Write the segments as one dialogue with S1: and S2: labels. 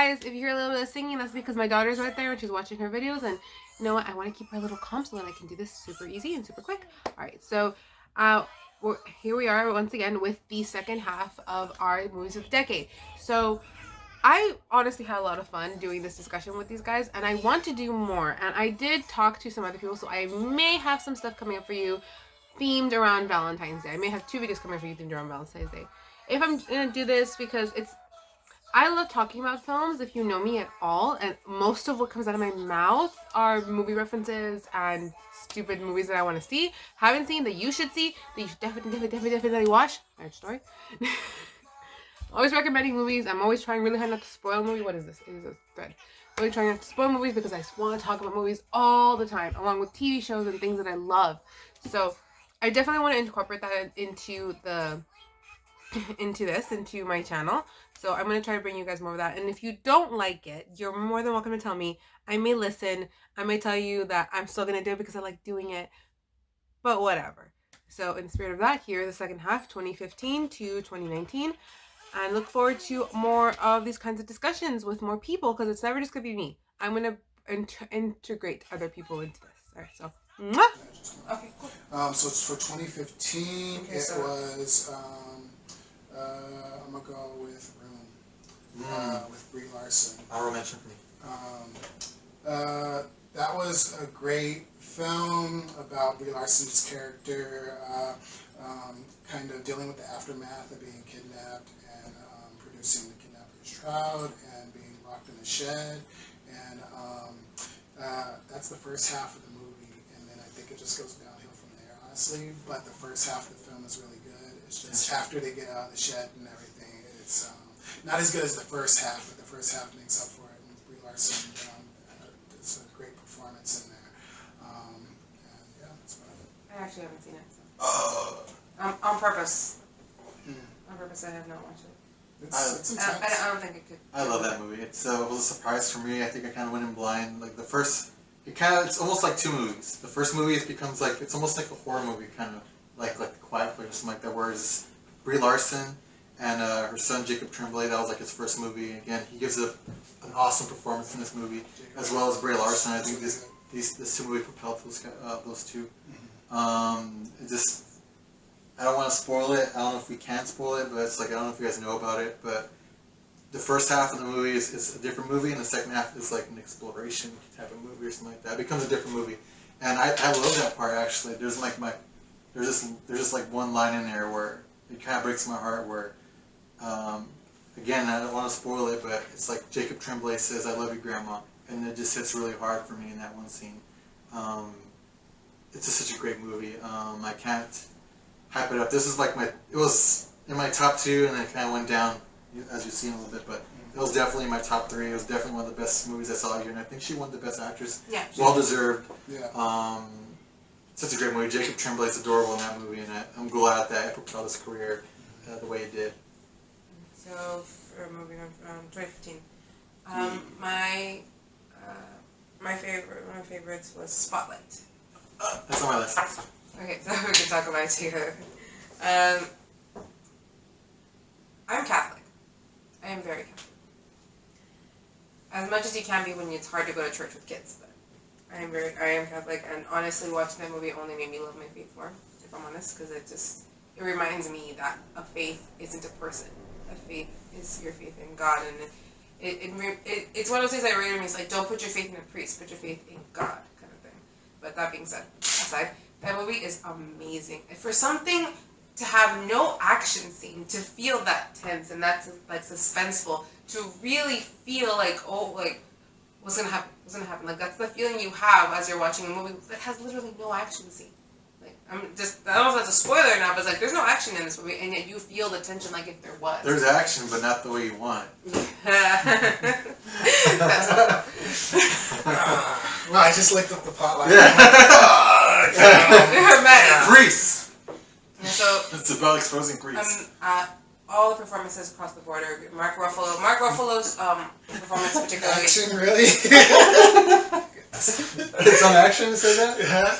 S1: guys, if you hear a little bit of singing, that's because my daughter's right there and she's watching her videos. And you know what? I want to keep her a little calm so that I can do this super easy and super quick. All right, so here we are once again with the second half of our movies of the decade. So I honestly had a lot of fun doing this discussion with these guys, and I want to do more. And I did talk to some other people, so I may have some stuff coming up for you themed around Valentine's Day. I may have 2 videos coming for you themed around Valentine's Day. If I'm gonna do this because I love talking about films if you know me at all, and most of what comes out of my mouth are movie references and stupid movies that I want to see, haven't seen, that you should see, that you should definitely watch. Marriage Story. Always recommending movies. I'm always trying really hard not to spoil a movie. What is this? It is a thread. Really trying not to spoil movies because I want to talk about movies all the time, along with TV shows and things that I love. So I definitely want to incorporate that into my channel. So I'm going to try to bring you guys more of that. And if you don't like it, you're more than welcome to tell me. I may listen. I may tell you that I'm still going to do it because I like doing it. But whatever. So in the spirit of that, here is the second half, 2015 to 2019. And look forward to more of these kinds of discussions with more people, because it's never just going to be me. I'm going to integrate other people into this. All right, so. Mwah! Okay, cool.
S2: So it's for 2015, okay, was, I'm going to go with Room, with Brie Larson.
S3: Honorable mention for me.
S2: That was a great film about Brie Larson's character, kind of dealing with the aftermath of being kidnapped and producing the kidnapper's shroud and being locked in a shed. And that's the first half of the movie, and then I think it just goes downhill from there, honestly. But the first half of the film is really good. It's just after they get out of the shed and everything, it's not as good as the first half, but the first half makes up for it. And Brie Larson does a great performance in there. And yeah, that's about it.
S1: I actually haven't seen it. So. On purpose. On purpose, I have not watched it. I don't think it could.
S3: I love that movie. It was a surprise for me. I think I kind of went in blind. Like the first, it's almost like 2 movies. The first movie becomes like, it's almost like a horror movie, kind of like The Quiet Place or something like that. Whereas Brie Larson and her son Jacob Tremblay, that was like his first movie. Again, he gives an awesome performance in this movie, as well as Brie Larson. I think this 2 movies propelled those two. I don't want to spoil it. I don't know if we can spoil it, but it's like, I don't know if you guys know about it, but the first half of the movie is a different movie, and the second half is like an exploration type of movie or something like that. It becomes a different movie, and I love that part actually. There's just like one line in there where it kind of breaks my heart. Where, again, I don't want to spoil it, but it's like Jacob Tremblay says, "I love you, Grandma," and it just hits really hard for me in that one scene. It's just such a great movie. I can't hype it up. This is like it was in my top 2, and then it kind of went down, as you've seen a little bit, but it was definitely in my top 3. It was definitely one of the best movies I saw here, and I think she won the Best Actress.
S1: Yeah.
S3: Well deserved.
S2: Yeah.
S3: Such a great movie. Jacob Tremblay is adorable in that movie, and I'm glad that it propelled his career the way it did.
S1: So, moving on from 2015. One of my favorites was Spotlight.
S3: That's on my list.
S1: Okay, so we can talk about it together. I'm Catholic. I am very Catholic. As much as you can be when it's hard to go to church with kids, but I am Catholic, and honestly, watching that movie only made me love my faith more, if I'm honest, because it reminds me that a faith isn't a person. A faith is your faith in God, and it's one of those things that really means, like, don't put your faith in a priest, put your faith in God, kind of thing. But that being said, aside, that movie is amazing. And for something to have no action scene, to feel that tense and that's like suspenseful, to really feel like, oh, like, what's gonna happen? What's gonna happen? Like, that's the feeling you have as you're watching a movie that has literally no action scene. Like, I don't know if that's a spoiler now, but it's like, there's no action in this movie, and yet you feel the tension like if there was.
S3: There's action, but not the way you want it.
S2: Well, I just licked up the plot line.
S3: Grease!
S1: So,
S3: it's about exposing grease.
S1: all the performances across the border. Mark Ruffalo's performance particularly.
S2: Action, really?
S3: It's on action, it says that?
S2: Yeah.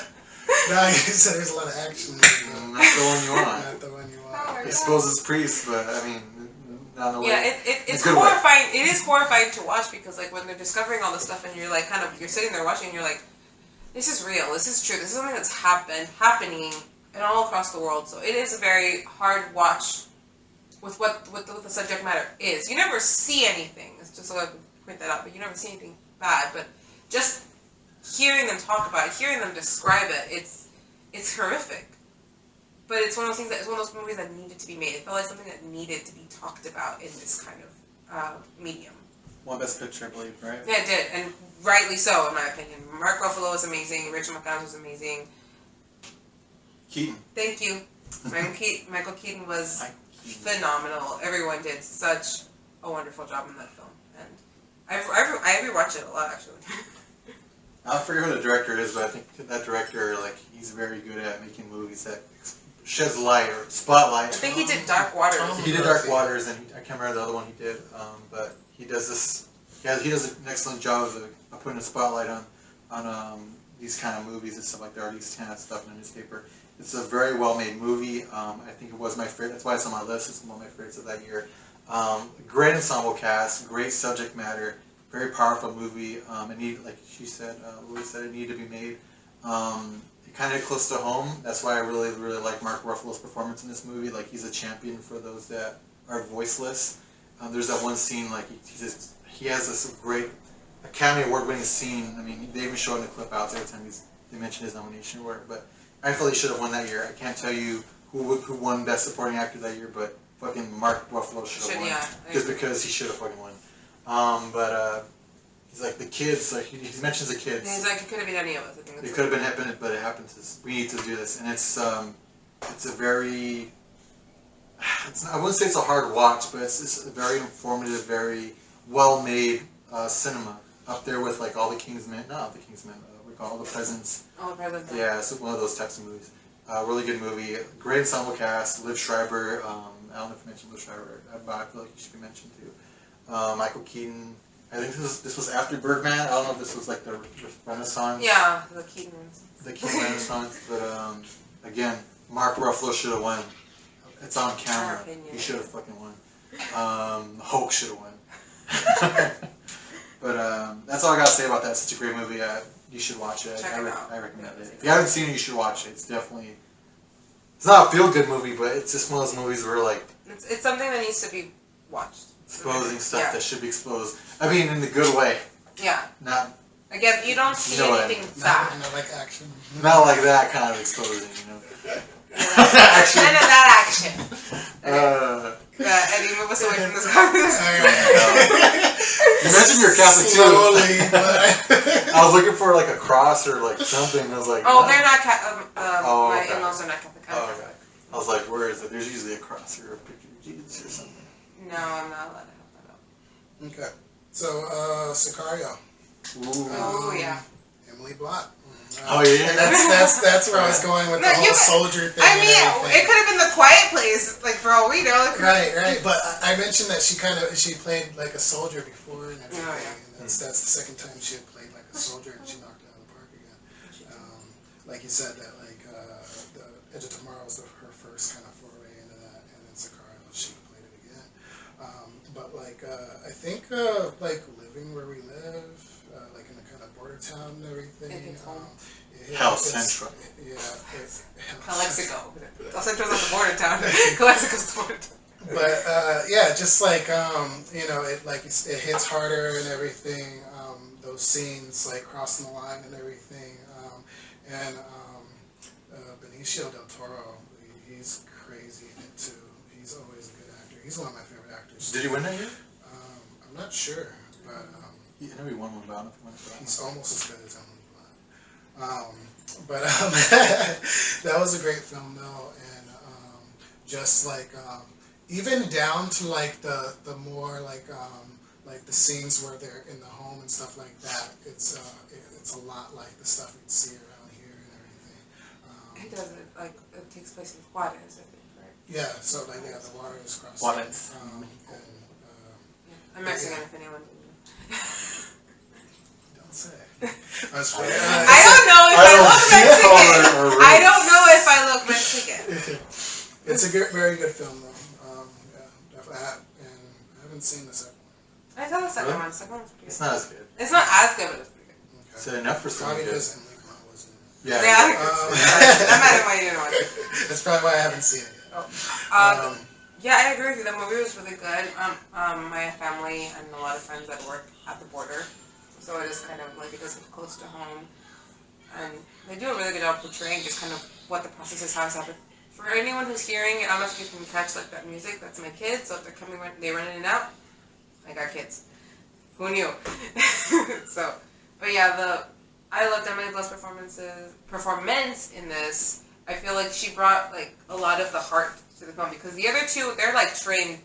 S2: No, you said there's a lot of action.
S3: Not the one you want.
S2: Not the one you want.
S3: Exposes priests, but I mean, not in a way.
S4: Yeah, it's horrifying. It is horrifying to watch because like when they're discovering all this stuff and you're like you're sitting there watching and you're like, this is real. This is true. This is something that's happening and all across the world. So it is a very hard watch with what the subject matter is. You never see anything. It's just so I can point that out, but you never see anything bad. But just hearing them talk about it, hearing them describe it, it's horrific. But it's one of those things it's one of those movies that needed to be made. It felt like something that needed to be talked about in this kind of medium.
S3: Well, Best Picture, I believe, right?
S4: Yeah, it did, and rightly so, in my opinion. Mark Ruffalo was amazing. Rachel McAdams was amazing.
S3: Keaton.
S4: Thank you. Michael Keaton was phenomenal. Everyone did such a wonderful job in that film, and I rewatched it a lot actually.
S3: I forget who the director is, but I think that director, like, he's very good at making movies that sheds light or spotlight.
S4: I think he did Dark Waters.
S3: He did Dark Waters, and I can't remember the other one he did, but he does this. He does an excellent job of putting a spotlight on these kind of movies and stuff like that, or these kind of stuff in the newspaper. It's a very well made movie. I think it was my favorite. That's why it's on my list. It's one of my favorites of that year. Great ensemble cast, great subject matter, very powerful movie. It needed, like she said, Louis said, it needed to be made. It kind of hit close to home. That's why I really, really like Mark Ruffalo's performance in this movie. Like, he's a champion for those that are voiceless. There's that one scene, like, he has this great Academy Award-winning scene. I mean, they even show it in the clip outs every time they mention his nomination or whatever. But I feel he should have won that year. I can't tell you who won Best Supporting Actor that year, but fucking Mark Ruffalo should have won.
S4: Yeah,
S3: just because he should have fucking won. He's like, the kids, like, he mentions the kids.
S4: Yeah, he's like, it could have been any of us. I think
S3: it could have been happening, but it happens. We need to do this. And it's a very, I wouldn't say it's a hard watch, but it's a very informative, very well-made cinema. Up there with, like, All the Kingsmen, not the Kingsmen, we call All the Presidents.
S4: All the Presidents.
S3: Yeah, it's one of those types of movies. Really good movie. Great ensemble cast. Liv Schreiber. I don't know if you mentioned Liv Schreiber, but I feel like you should be mentioned too. Michael Keaton. I think this was after Birdman. I don't know if this was like the Renaissance.
S4: Yeah, the Keaton.
S3: The Keaton Renaissance. But again, Mark Ruffalo should have won. It's on camera. He should have fucking won. Hulk should have won. But that's all I gotta say about that. It's such a great movie. You should watch it. I recommend it. If you haven't seen it, you should watch it. It's definitely. It's not a feel-good movie, but it's just one of those movies where, like,
S4: it's something that needs to be watched.
S3: Exposing stuff that should be exposed. I mean, in the good way.
S4: Yeah.
S3: Not.
S4: Again, you don't see anything bad.
S2: Not like action.
S3: Not like that kind of exposing, you know.
S4: Action. None of that action. Eddie, move us away from this conversation.
S3: You mentioned you're Catholic too.
S2: Slowly,
S3: I was looking for like a cross or like something. I was like,
S4: oh, they're not Catholic. My in-laws are not Catholic.
S3: Oh, okay. I was like, where is it? There's usually a cross or a picture of Jesus or something.
S4: No, I'm not allowed to have that up.
S2: Okay. So, Sicario.
S4: Oh, yeah.
S2: Emily Blunt.
S3: Oh yeah,
S2: and that's where I was going with the whole soldier thing.
S4: I mean, it could have been The Quiet Place, like for all we know.
S2: Right. But I mentioned that she played like a soldier before and everything.
S4: Oh, yeah.
S2: And that's the second time she had played like a soldier and she knocked it out of the park again. Like you said, that like the Edge of Tomorrow was her first kind of foray into that, and then Sicario, she played it again. But like I think like living where we live. Like in a kind of border town and everything.
S3: Hell Central.
S2: Yeah.
S4: Calexico. El Centro's not the border town. Calexico's the border town.
S2: But yeah, just like you know, it hits harder and everything. Those scenes like crossing the line and everything. And Benicio del Toro, he's crazy in it too. He's always a good actor. He's one of my favorite actors.
S3: Did he win that year?
S2: I'm not sure, but.
S3: I know he won one, but I don't know if he won it.
S2: He's almost as good as Emily Blunt. But that was a great film though, and just like even down to like the more like the scenes where they're in the home and stuff like that. It's a lot like the stuff we'd see around here and everything.
S4: It doesn't like it takes place in Juarez, I think, right?
S2: Yeah, so like the water is crossing.
S3: Juarez.
S4: I'm Mexican if anyone didn't know.
S2: Don't say. I
S4: don't know if I look Mexican. I don't know if I look Mexican.
S2: It's a very good film though. Yeah, definitely. And haven't seen the second
S4: I saw the second
S3: Really?
S4: one. The second one was pretty
S3: It's
S4: good.
S3: not as good.
S4: It's not as good, but it's pretty good.
S2: one. Okay.
S3: Is it enough for something
S2: Probably
S3: good?
S2: because Enigma wasn't.
S3: Yeah.
S4: Yeah.
S2: Um,
S4: That might have why you didn't watch it.
S2: That's probably why I haven't seen it yet.
S4: Oh. Yeah, I agree with you. The movie was really good. My family and a lot of friends that work at the border, so it is kind of like it is close to home, and they do a really good job portraying just kind of what the process is, how it's happened. For anyone who's hearing it, I don't know if you can catch like that music. That's my kids. So if they're coming, they run in and out. I got kids. Who knew? So, but yeah, I loved Emily Blunt's performance in this. I feel like she brought like a lot of the heart to the film because the other two, they're like trained.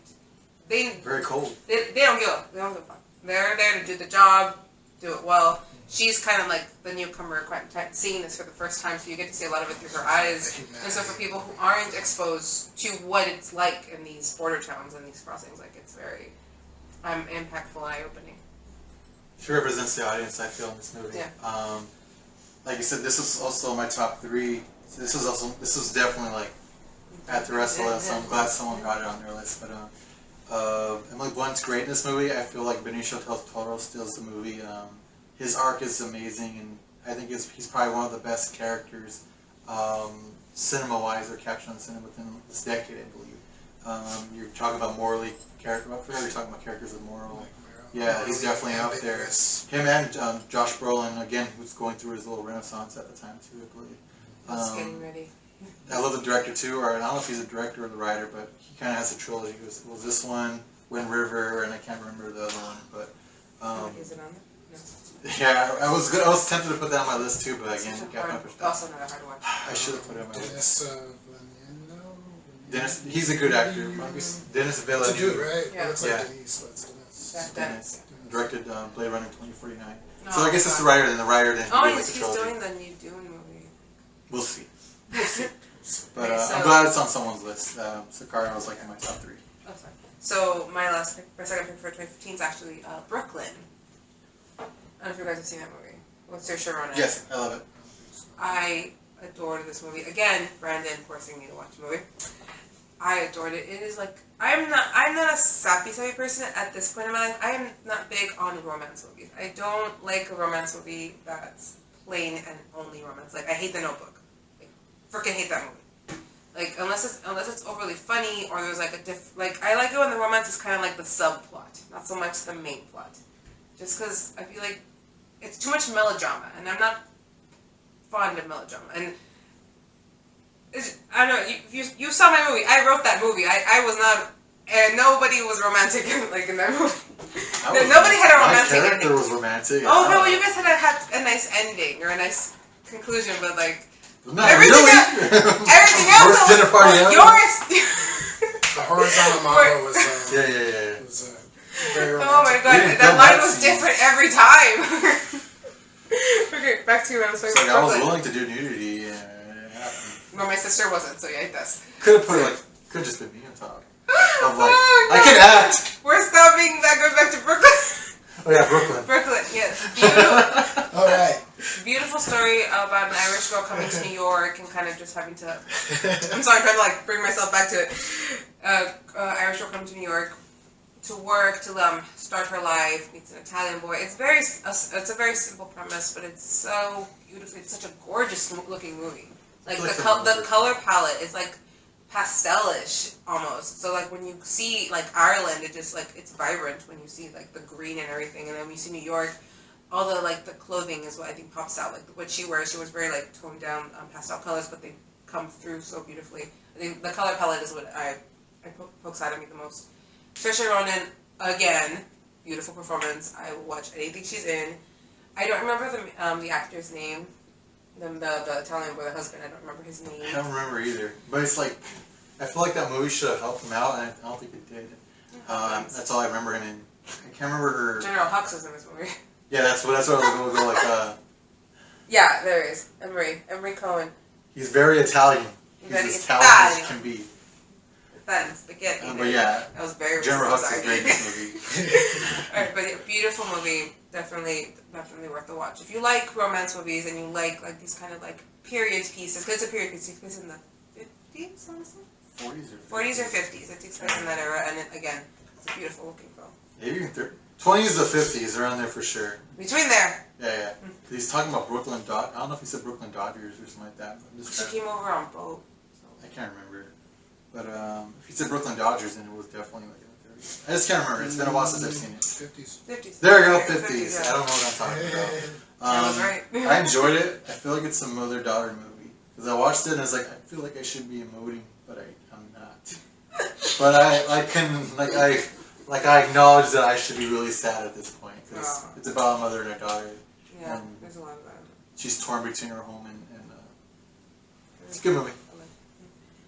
S3: Very cold.
S4: They don't give a fuck. They're there to do the job, do it well. She's kind of like the newcomer, seeing this for the first time, so you get to see a lot of it through her eyes. And so for people who aren't exposed to what it's like in these border towns and these crossings, like it's very impactful, eye-opening.
S3: She represents the audience, I feel, in this movie.
S4: Yeah.
S3: Like you said, this was also my top 3. So this was definitely like at the rest of the list. So I'm glad someone got it on their list. But Emily Blunt's great in this movie. I feel like Benicio del Toro steals the movie. His arc is amazing, and I think he's probably one of the best characters, cinema-wise, or captured on cinema within this decade, I believe. You're talking about morally character. I forgot you're talking about characters with moral. Yeah, he's definitely up there. Him and Josh Brolin, again, who's going through his little renaissance at the time too, I believe.
S4: Just getting ready.
S3: I love the director too, or I don't know if he's a director or the writer, but he kind of has a trilogy. It was this one, Wind River, and I can't remember the other one, but.
S4: Is it on there? No.
S3: Yeah, I was tempted to put that on my list too, but again, got kind of pushed out.
S4: Also not a hard one.
S3: I should have put it on my list.
S2: Dennis
S3: Dennis, he's a good actor. Dennis Villeneuve.
S2: It's a dude, right?
S4: Yeah.
S2: Looks like
S3: Yeah.
S2: Denise, but it's Dennis.
S3: Dennis directed Blade Runner 2049.
S4: No,
S3: So I guess it's the writer, then the writer, then
S4: Oh,
S3: he did like
S4: he's
S3: the trilogy.
S4: doing the new Dune movie.
S3: We'll see. But
S4: Okay, so-
S3: I'm glad it's on someone's list. Sicario was like in my top 3.
S4: Oh, sorry. So my second pick for 2015 is actually Brooklyn. I don't know if you guys have seen that movie. What's your Sharon?
S3: Yes, I love it.
S4: I adored this movie. Again, Brandon forcing me to watch the movie. I adored it. It is like I'm not a sappy person at this point in my life. I am not big on romance movies. I don't like a romance movie that's plain and only romance. Like I hate The Notebook. Like freaking hate that movie. Like unless it's overly funny or there's like I like it when the romance is kind of like the subplot, not so much the main plot. Just because I feel like it's too much melodrama, and I'm not fond of melodrama. And I don't know. You saw my movie. I wrote that movie. I was not, and nobody was romantic like in that movie. Nobody had a romantic
S3: My
S4: ending.
S3: character was romantic.
S4: Oh no, you guys had a nice ending or a nice conclusion, but like
S3: Not
S4: everything
S3: really.
S4: everything else
S3: Worst dinner party ever.
S4: yours.
S2: The horizontal model was
S3: Yeah.
S2: was very romantic.
S4: Oh my god,
S3: We didn't
S4: that
S3: film
S4: line
S3: that
S4: was
S3: scene.
S4: different every time. Okay, back to what I was
S3: It's
S4: talking
S3: like I
S4: about.
S3: was
S4: Brooklyn.
S3: willing to do nudity, and it happened.
S4: Well, my sister wasn't, so yeah, it does.
S3: Could have put could just been me on top. Of like,
S4: Oh, no.
S3: I can act.
S4: We're stopping. That goes back to Brooklyn.
S3: Oh yeah, Brooklyn.
S4: Brooklyn, yes. Beautiful,
S2: All right.
S4: beautiful story about an Irish girl coming to New York and kind of just having to. I'm sorry, I'm trying to like bring myself back to it. Irish girl coming to New York to work to start her life. Meets an Italian boy. It's a very simple premise, but it's so beautiful. It's such a gorgeous looking movie. Like the color palette is like pastelish almost. So like when you see like Ireland, it just like it's vibrant when you see like the green and everything, and then when you see New York, all the like the clothing is what I think pops out. Like what she wears, she was very like toned down pastel colors, but they come through so beautifully. I think the color palette is what I pokes out at me the most. Saoirse Ronan again, beautiful performance. I will watch anything she's in. I don't remember the actor's name. The Italian boy, the husband, I don't remember his name.
S3: I don't remember either. But it's like, I feel like that movie should have helped him out, and I don't think it did. That's all I remember him in. I can't remember her.
S4: General Hux was in this movie.
S3: Yeah, that's what I was going to go like.
S4: Yeah, there he is. Emery Cohen.
S3: He's very Italian. He's
S4: Very
S3: as Italian as
S4: Italian.
S3: can be.
S4: That and spaghetti.
S3: But yeah,
S4: that was very
S3: General Hux
S4: sorry.
S3: is great in this movie.
S4: Alright, but yeah, beautiful movie. Definitely worth the watch. If you like romance movies and you like these kind of like period pieces, because it's a period piece, it takes place in the 50s, honestly?
S3: 40s or 50s.
S4: 40s or 50s. It takes place in that era, and again, It's a beautiful looking film.
S3: Maybe even 20s to 50s, around there for sure.
S4: Between there.
S3: Yeah. He's talking about Brooklyn Dodgers. I don't know if he said Brooklyn Dodgers or something like that.
S4: She came over on boat.
S3: I can't remember. But if he said Brooklyn Dodgers, then it was definitely like in the 30s. I just can't remember. It's been a while since I've seen it.
S2: 50s.
S3: There we go, 50s. Yeah. I don't know what I'm talking about.
S4: I was right.
S3: I enjoyed it. I feel like it's a mother-daughter movie. Because I watched it and I was like, I feel like I should be emoting, but I'm not. But I acknowledge that I should be really sad at this point. Because it's about a mother and a daughter.
S4: Yeah,
S3: and
S4: there's a lot of that.
S3: she's torn between her home and it's a good movie.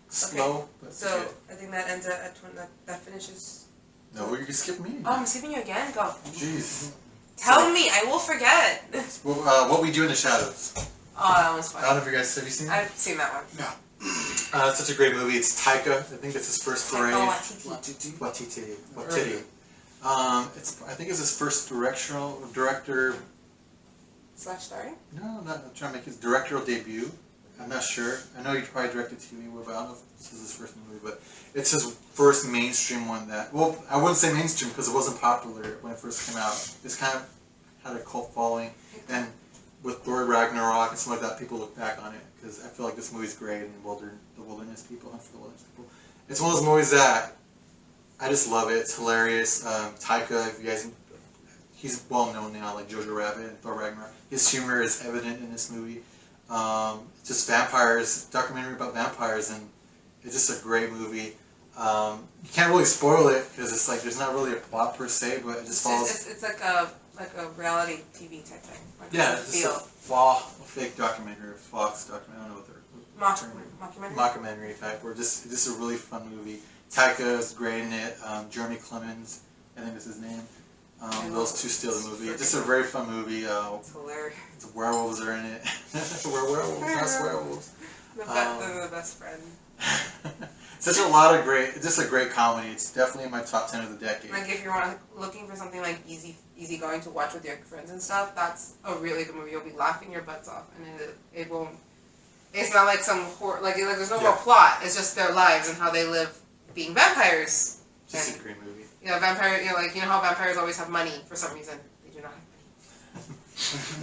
S3: Slow, but
S4: so
S3: good.
S4: I think that ends at 20, that finishes.
S3: No, you can skip me.
S4: Oh, I'm skipping you again. Go.
S3: Jeez.
S4: Tell me, I will forget.
S3: What We Do in the Shadows.
S4: Oh, that was fun.
S3: I don't know if you guys have you seen it.
S4: I've seen that one.
S2: No.
S3: It's such a great movie. It's Taika. I think it's his first foray.
S4: Waititi.
S3: Waititi. I think it's his first director.
S4: / starring?
S3: No, I'm trying to make his directorial debut. I'm not sure. I know he probably directed TV, but I don't know if this is his first movie. But it's his first mainstream one that, well, I wouldn't say mainstream because it wasn't popular when it first came out. It's kind of had a cult following. And with Thor Ragnarok and stuff like that, people look back on it because I feel like this movie's great and the Wilderness People, Hunt for the Wilderness People. It's one of those movies that I just love it. It's hilarious. Taika, if you guys, he's well known now, like Jojo Rabbit and Thor Ragnarok. His humor is evident in this movie. Just vampires, documentary about vampires, and it's just a great movie. You can't really spoil it because it's like there's not really a plot per se, but it just follows.
S4: It's like a reality TV type thing. Like
S3: Yeah, it's just a fake documentary, Fox documentary. I don't know what they're mockumentary type. Or just a really fun movie. Taika is great in it. Jeremy Clemens, I think is his name. Those two steal the movie. Just a very fun movie.
S4: It's hilarious.
S3: The werewolves are in it. We're werewolves, not werewolves.
S4: The best friend.
S3: Just a great comedy. It's definitely in my top 10 of the decade.
S4: Like if you're looking for something like easy going to watch with your friends and stuff, that's a really good movie. You'll be laughing your butts off, and it won't. It's not like some horror. Like there's no real plot. It's just their lives and how they live being vampires.
S3: Just a great movie.
S4: Yeah, vampire. You know how vampires always have money for some reason. They do not have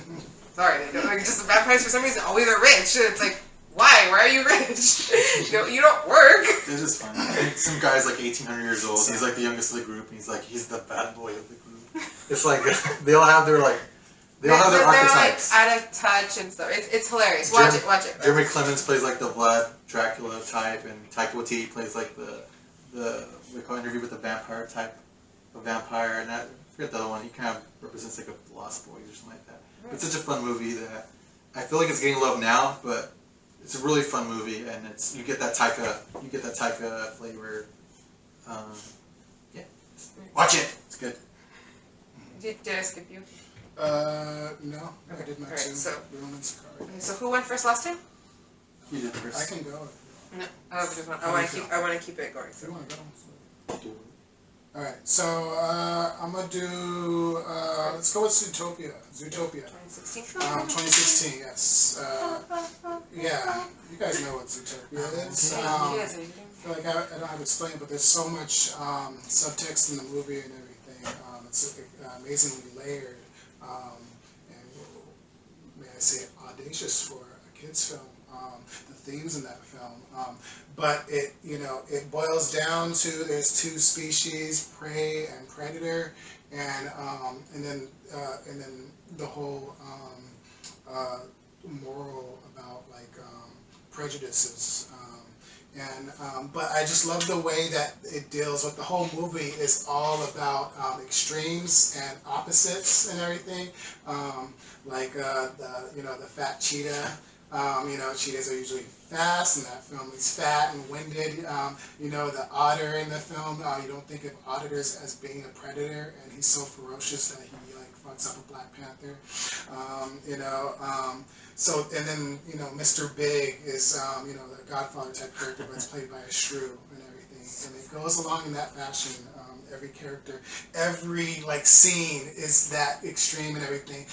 S4: money. Sorry, they don't. Like just vampires for some reason always are rich. It's like. Why are you rich? You don't work.
S3: It's just funny. Some guy's like 1,800 years old. He's like the youngest of the group, and he's the bad boy of the group. It's like they all have their archetypes.
S4: Like out of touch and stuff. It's hilarious. Watch it.
S3: Jeremy Clemens plays like the Vlad Dracula type, and Taika Waititi plays like the we call Interview with the Vampire type of vampire, and I forget the other one. He kind of represents like a Lost Boys or something like that. Right. It's such a fun movie that I feel like it's getting love now, but. It's a really fun movie, and you get that Taika flavor. Yeah, watch it. It's good.
S4: Did I skip you?
S2: No, I did not.
S4: Right, so who went first last time?
S3: You did first.
S2: I can go.
S4: No, I want to keep it going. So.
S2: You want to go? All right, so I'm gonna do. Let's go with Zootopia.
S4: 2016.
S2: 2016, yes. Yeah, you guys know what Zootopia is. I feel like I don't have to explain, but there's so much subtext in the movie and everything. It's amazingly layered, and may I say audacious for a kids' film. The themes in that film, but it boils down to there's two species, prey and predator, and then the whole moral about like prejudices, but I just love the way that it deals with the whole movie is all about extremes and opposites and everything, like the fat cheetah. Cheetahs are usually fast, and that film is fat and winded. The otter in the film, you don't think of otters as being a predator, and he's so ferocious that he fucks up a Black Panther. And then Mr. Big is the Godfather type character, but it's played by a shrew and everything, and it goes along in that fashion. Every character, every scene is that extreme and everything.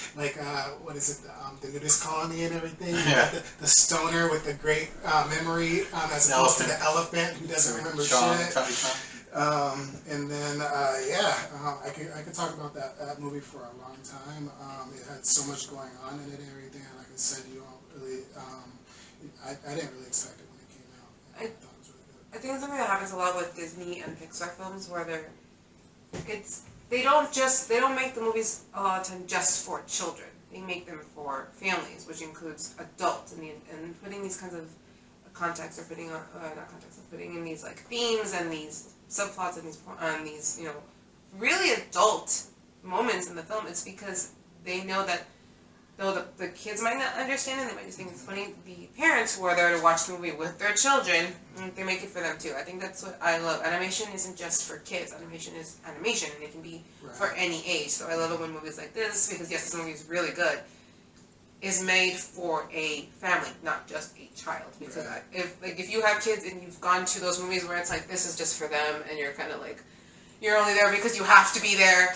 S2: What is it? The nudist colony and everything.
S3: Yeah.
S2: The stoner with the great memory, as opposed to the elephant who doesn't remember shit. And then I could talk about that movie for a long time. It had so much going on in it and everything. And like I said, you don't really. I didn't really expect it when it came out. I thought it was really good.
S4: I think it's something that happens a lot with Disney and Pixar films where they don't make the movies a lot of time just for children. They make them for families, which includes adults, and putting these kinds of context, or putting not context, putting in these like themes and these subplots and these really adult moments in the film. It's because they know that though the kids might not understand it, they might just think it's funny, the parents who are there to watch the movie with their children, they make it for them too. I think that's what I love. Animation isn't just for kids. Animation is animation, and it can be for any age. So I love it when movies like this, because yes, this movie is really good, is made for a family, not just a child. Because if you have kids and you've gone to those movies where it's like, this is just for them, and you're kind of like, you're only there because you have to be there.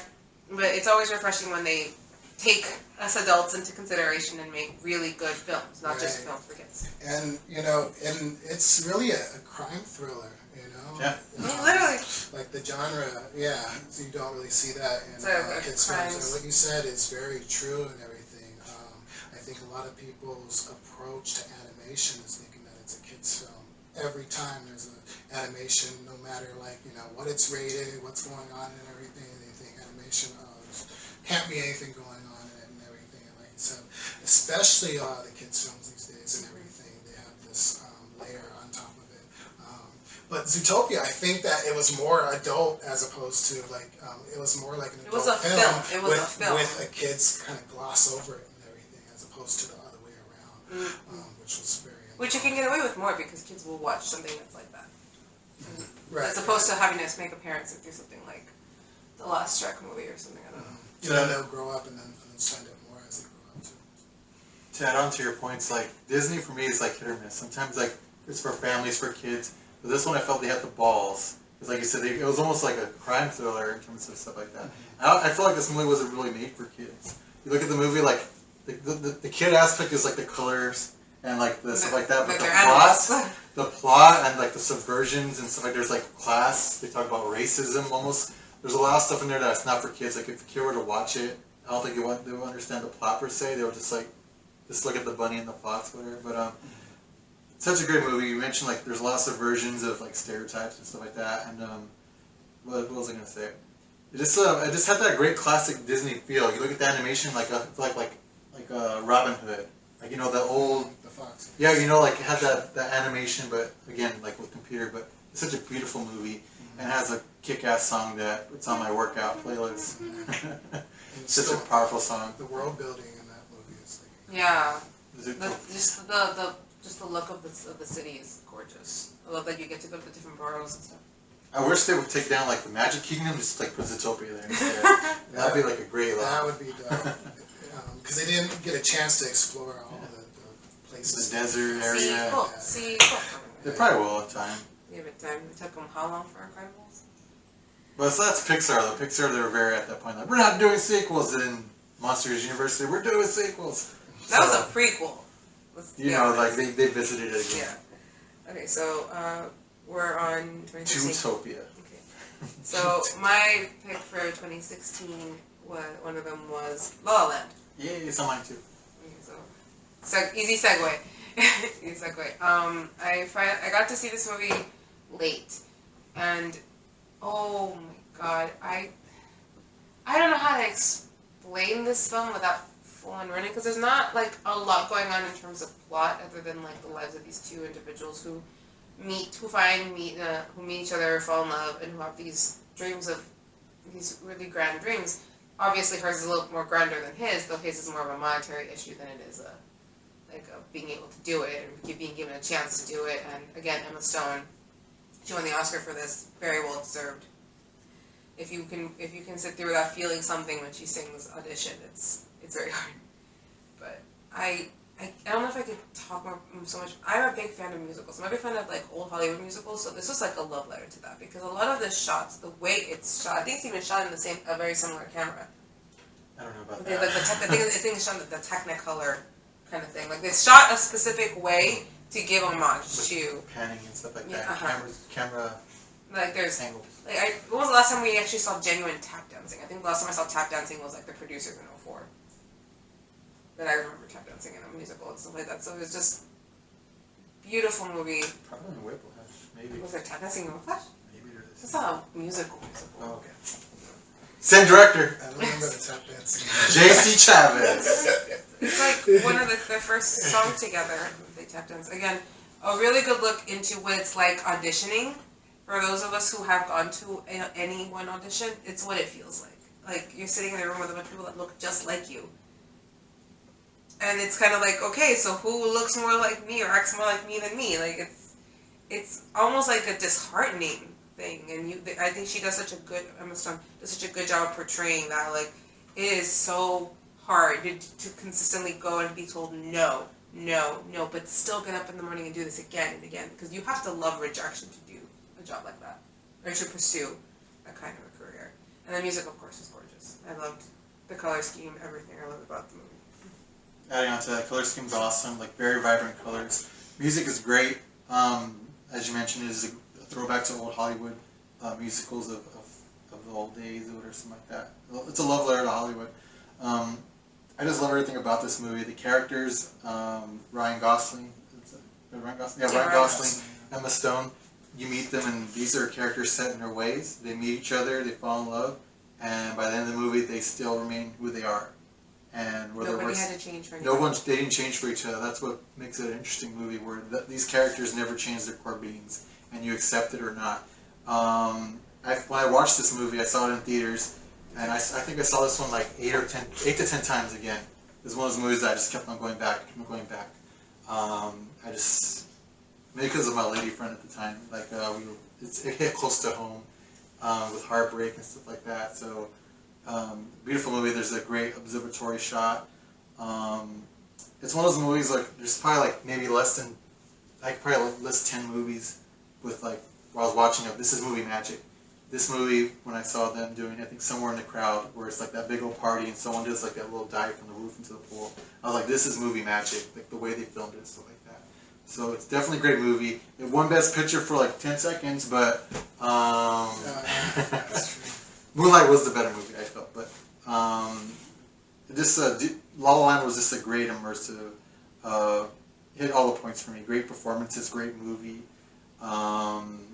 S4: But it's always refreshing when they take us adults into consideration and make really good films, not just films for kids.
S2: And and it's really a crime thriller,
S3: Yeah.
S4: Literally.
S2: Like the genre, so you don't really see that in kids' films. And what you said is very true and everything. I think a lot of people's approach to animation is thinking that it's a kids' film. Every time there's an animation, no matter what it's rated, what's going on and everything, they think animation, can't be anything going on in it and everything. And like you said, especially the kids' films these days and everything, they have this layer on top of it. But Zootopia, I think that it was more adult as opposed to it was more like an adult film. With a kids kind of gloss over it and everything, as opposed to the other way around, which was very.
S4: Which you can get away with more because kids will watch something that's like that,
S2: right?
S4: As opposed to having to make a parents do something like the last Shrek movie or something. I don't know.
S2: They'll grow up and then understand it more as they grow up too.
S3: To add on to your points, like Disney for me is like hit or miss. Sometimes like it's for families, for kids. But this one I felt they had the balls. Because like you said, it was almost like a crime thriller in terms of stuff like that. I feel like this movie wasn't really made for kids. You look at the movie, like the kid aspect is like the colors and like the stuff like that. But the plot and like the subversions and stuff like there's like class. They talk about racism almost. There's a lot of stuff in there that's not for kids. Like if a kid were to watch it, I don't think they would understand the plot per se. They would just look at the bunny and the plots, whatever. But such a great movie. You mentioned like there's lots of versions of like stereotypes and stuff like that. And what was I gonna say? It just had that great classic Disney feel. You look at the animation like Robin Hood, like the old
S2: the Fox.
S3: Yeah, like it had that animation, but again like with computer. But it's such a beautiful movie. And it has a kick-ass song that it's on my workout playlist. It's such a powerful song.
S2: The world building in that movie is
S4: just the look of the city is gorgeous. I love that you get to go to the different boroughs and stuff.
S3: I wish they would take down like the Magic Kingdom, just like put Zootopia there instead. That'd be like a great.
S2: That would be dope. Because they didn't get a chance to explore all the places.
S3: The desert area. They probably will in time.
S4: Yeah, but it took them how long for Incredibles?
S3: Well, so that's Pixar though. Pixar, they were very at that point like, we're not doing sequels. And in Monsters University, we're doing sequels.
S4: That was a prequel.
S3: Like they visited it again.
S4: Yeah. Okay, so we're on 2016.
S3: Zootopia.
S4: Okay. So my pick for 2016 one of them was La La Land.
S3: Yeah, it's on mine too.
S4: Okay, so easy segue. Easy segue. I got to see this movie late, and oh my god, I don't know how to explain this film without full on running, because there's not like a lot going on in terms of plot other than like the lives of these two individuals who meet each other, fall in love, and who have these dreams of these really grand dreams. Obviously, hers is a little more grander than his, though his is more of a monetary issue than it is being able to do it and being given a chance to do it. And again, Emma Stone, she won the Oscar for this, very well deserved. If you can sit through without feeling something when she sings Audition, it's very hard. But I don't know if I could talk more so much. I'm a big fan of musicals. I'm a big fan of like old Hollywood musicals, so this was like a love letter to that, because a lot of the shots, the way it's shot, I think it's even shot in a very similar camera.
S3: I don't know about
S4: that.
S3: that.
S4: I think it's shot in the Technicolor kind of thing. Like they shot a specific way to give homage to
S3: panning and stuff like that.
S4: Yeah,
S3: Camera
S4: Like there's
S3: Angles.
S4: when was the last time we actually saw genuine tap dancing? I think the last time I saw tap dancing was like the producers in 04. That I remember tap dancing in a musical and stuff like that. So it was just beautiful movie.
S3: Probably in Whiplash, maybe.
S4: Was there tap dancing in Whiplash?
S3: Maybe there is.
S4: It's not a musical.
S3: Oh, okay. Same director.
S2: I remember the tap dancing.
S3: J.C. Chavez.
S4: It's like one of their first songs together. They tap dance again. A really good look into what it's like auditioning. For those of us who have gone to any one audition, it's what it feels like. Like you're sitting in a room with a bunch of people that look just like you. And it's kind of like, okay, so who looks more like me or acts more like me than me? Like it's almost like a disheartening thing. And I think she does such a good, Emma Stone does such a good job of portraying that. Like it is so hard to consistently go and be told no, but still get up in the morning and do this again and again because you have to love rejection to do a job like that or to pursue that kind of a career. And the music, of course, is gorgeous. I loved the color scheme, everything I loved about the movie.
S3: Adding on to that, color scheme's awesome, like very vibrant colors. Music is great. As you mentioned, it is a throwback to old Hollywood musicals of the old days or something like that. It's a love letter to Hollywood. I just love everything about this movie. The characters, Ryan Gosling, Ryan Gosling, Emma Stone. You meet them, and these are characters set in their ways. They meet each other, they fall in love, and by the end of the movie, they still remain who they are. And
S4: nobody had to change for anything.
S3: They didn't change for each other. That's what makes it an interesting movie, where these characters never change their core beings, and you accept it or not. When I watched this movie, I saw it in theaters, and I think I saw this one like 8 to 10 times again. It was one of those movies that I just kept on going back. Maybe because of my lady friend at the time, like it hit close to home with heartbreak and stuff like that. So beautiful movie. There's a great observatory shot. It's one of those movies like there's probably like maybe I could probably list 10 movies with like while I was watching it. This is movie magic. This movie, when I saw them doing, I think somewhere in the crowd, where it's like that big old party and someone does like that little dive from the roof into the pool. I was like, this is movie magic, like the way they filmed it and stuff like that. So it's definitely a great movie. It won Best Picture for like 10 seconds, but Moonlight was the better movie, I felt. But La La Land was just a great immersive, hit all the points for me. Great performances, great movie,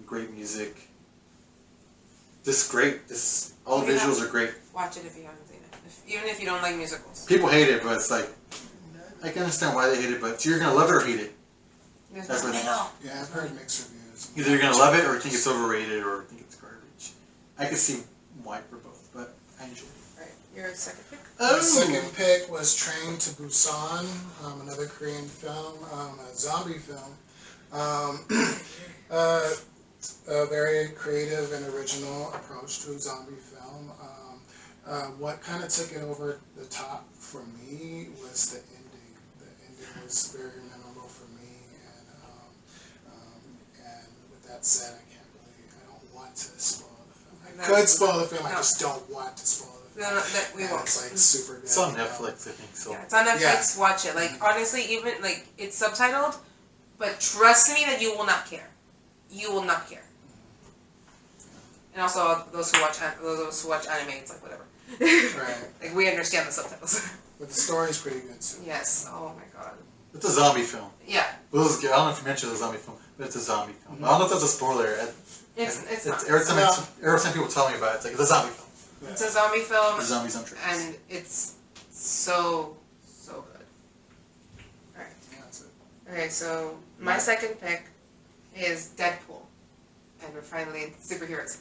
S3: great music. Just great. All the visuals are great.
S4: Watch it if you haven't seen it. Even if you don't like musicals.
S3: People hate it, but it's like, I can understand why they hate it, but you're going to love it or hate it.
S4: That's what I know.
S2: Yeah, I've heard mixed reviews.
S3: Either you're going to love it or think it's overrated or think it's garbage. I can see why for both, but I enjoy it.
S4: Right. Your second pick?
S2: My second pick was Train to Busan, another Korean film, a zombie film. A very creative and original approach to a zombie film. What kind of took it over the top for me was the ending. The ending was very memorable for me, and with that said, I don't want to spoil the film. I could spoil the film, I just don't want to spoil the film.
S4: No, we won't.
S2: It's like super good.
S3: It's on Netflix, I think. So.
S4: Yeah, it's on Netflix. Yeah. Watch it. Like honestly, even like it's subtitled, but trust me that you will not care. You will not care. And also, those who watch anime, it's like whatever.
S2: Right.
S4: Like we understand the subtitles.
S2: But the story's pretty good too.
S4: Yes. Oh my god.
S3: It's a zombie film.
S4: Yeah.
S3: I don't know if you mentioned the zombie film, but it's a zombie film. I don't know if that's a spoiler.
S4: It's not.
S3: Every time people tell me about it, it's like, it's a zombie film.
S4: Yeah. It's a zombie film.
S3: There's zombies on trains.
S4: And it's so good. Alright.
S2: Yeah, that's it.
S4: Okay, so my second pick is Deadpool. And we're finally in superheroes.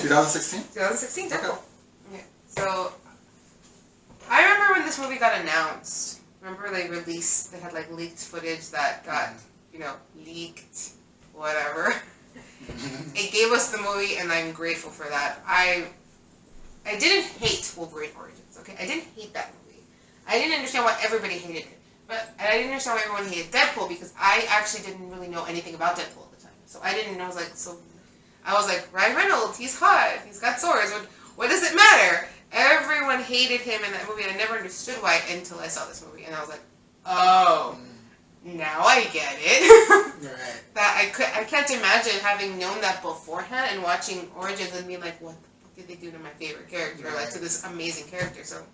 S3: 2016?
S4: 2016, Deadpool. Okay. So, I remember when this movie got announced. Remember they had like leaked footage that got, leaked, whatever. It gave us the movie and I'm grateful for that. I didn't hate Wolverine Origins, okay? I didn't hate that movie. I didn't understand why everybody hated it. And I didn't understand why everyone hated Deadpool because I actually didn't really know anything about Deadpool at the time. So I didn't know, I was like, Ryan Reynolds, he's hot, he's got swords, what does it matter? Everyone hated him in that movie and I never understood why until I saw this movie and I was like, oh,
S1: now I get it.
S2: Right.
S1: That I can't imagine having known that beforehand and watching Origins and being like, what the fuck did they do to my favorite character? Like, to this amazing character. So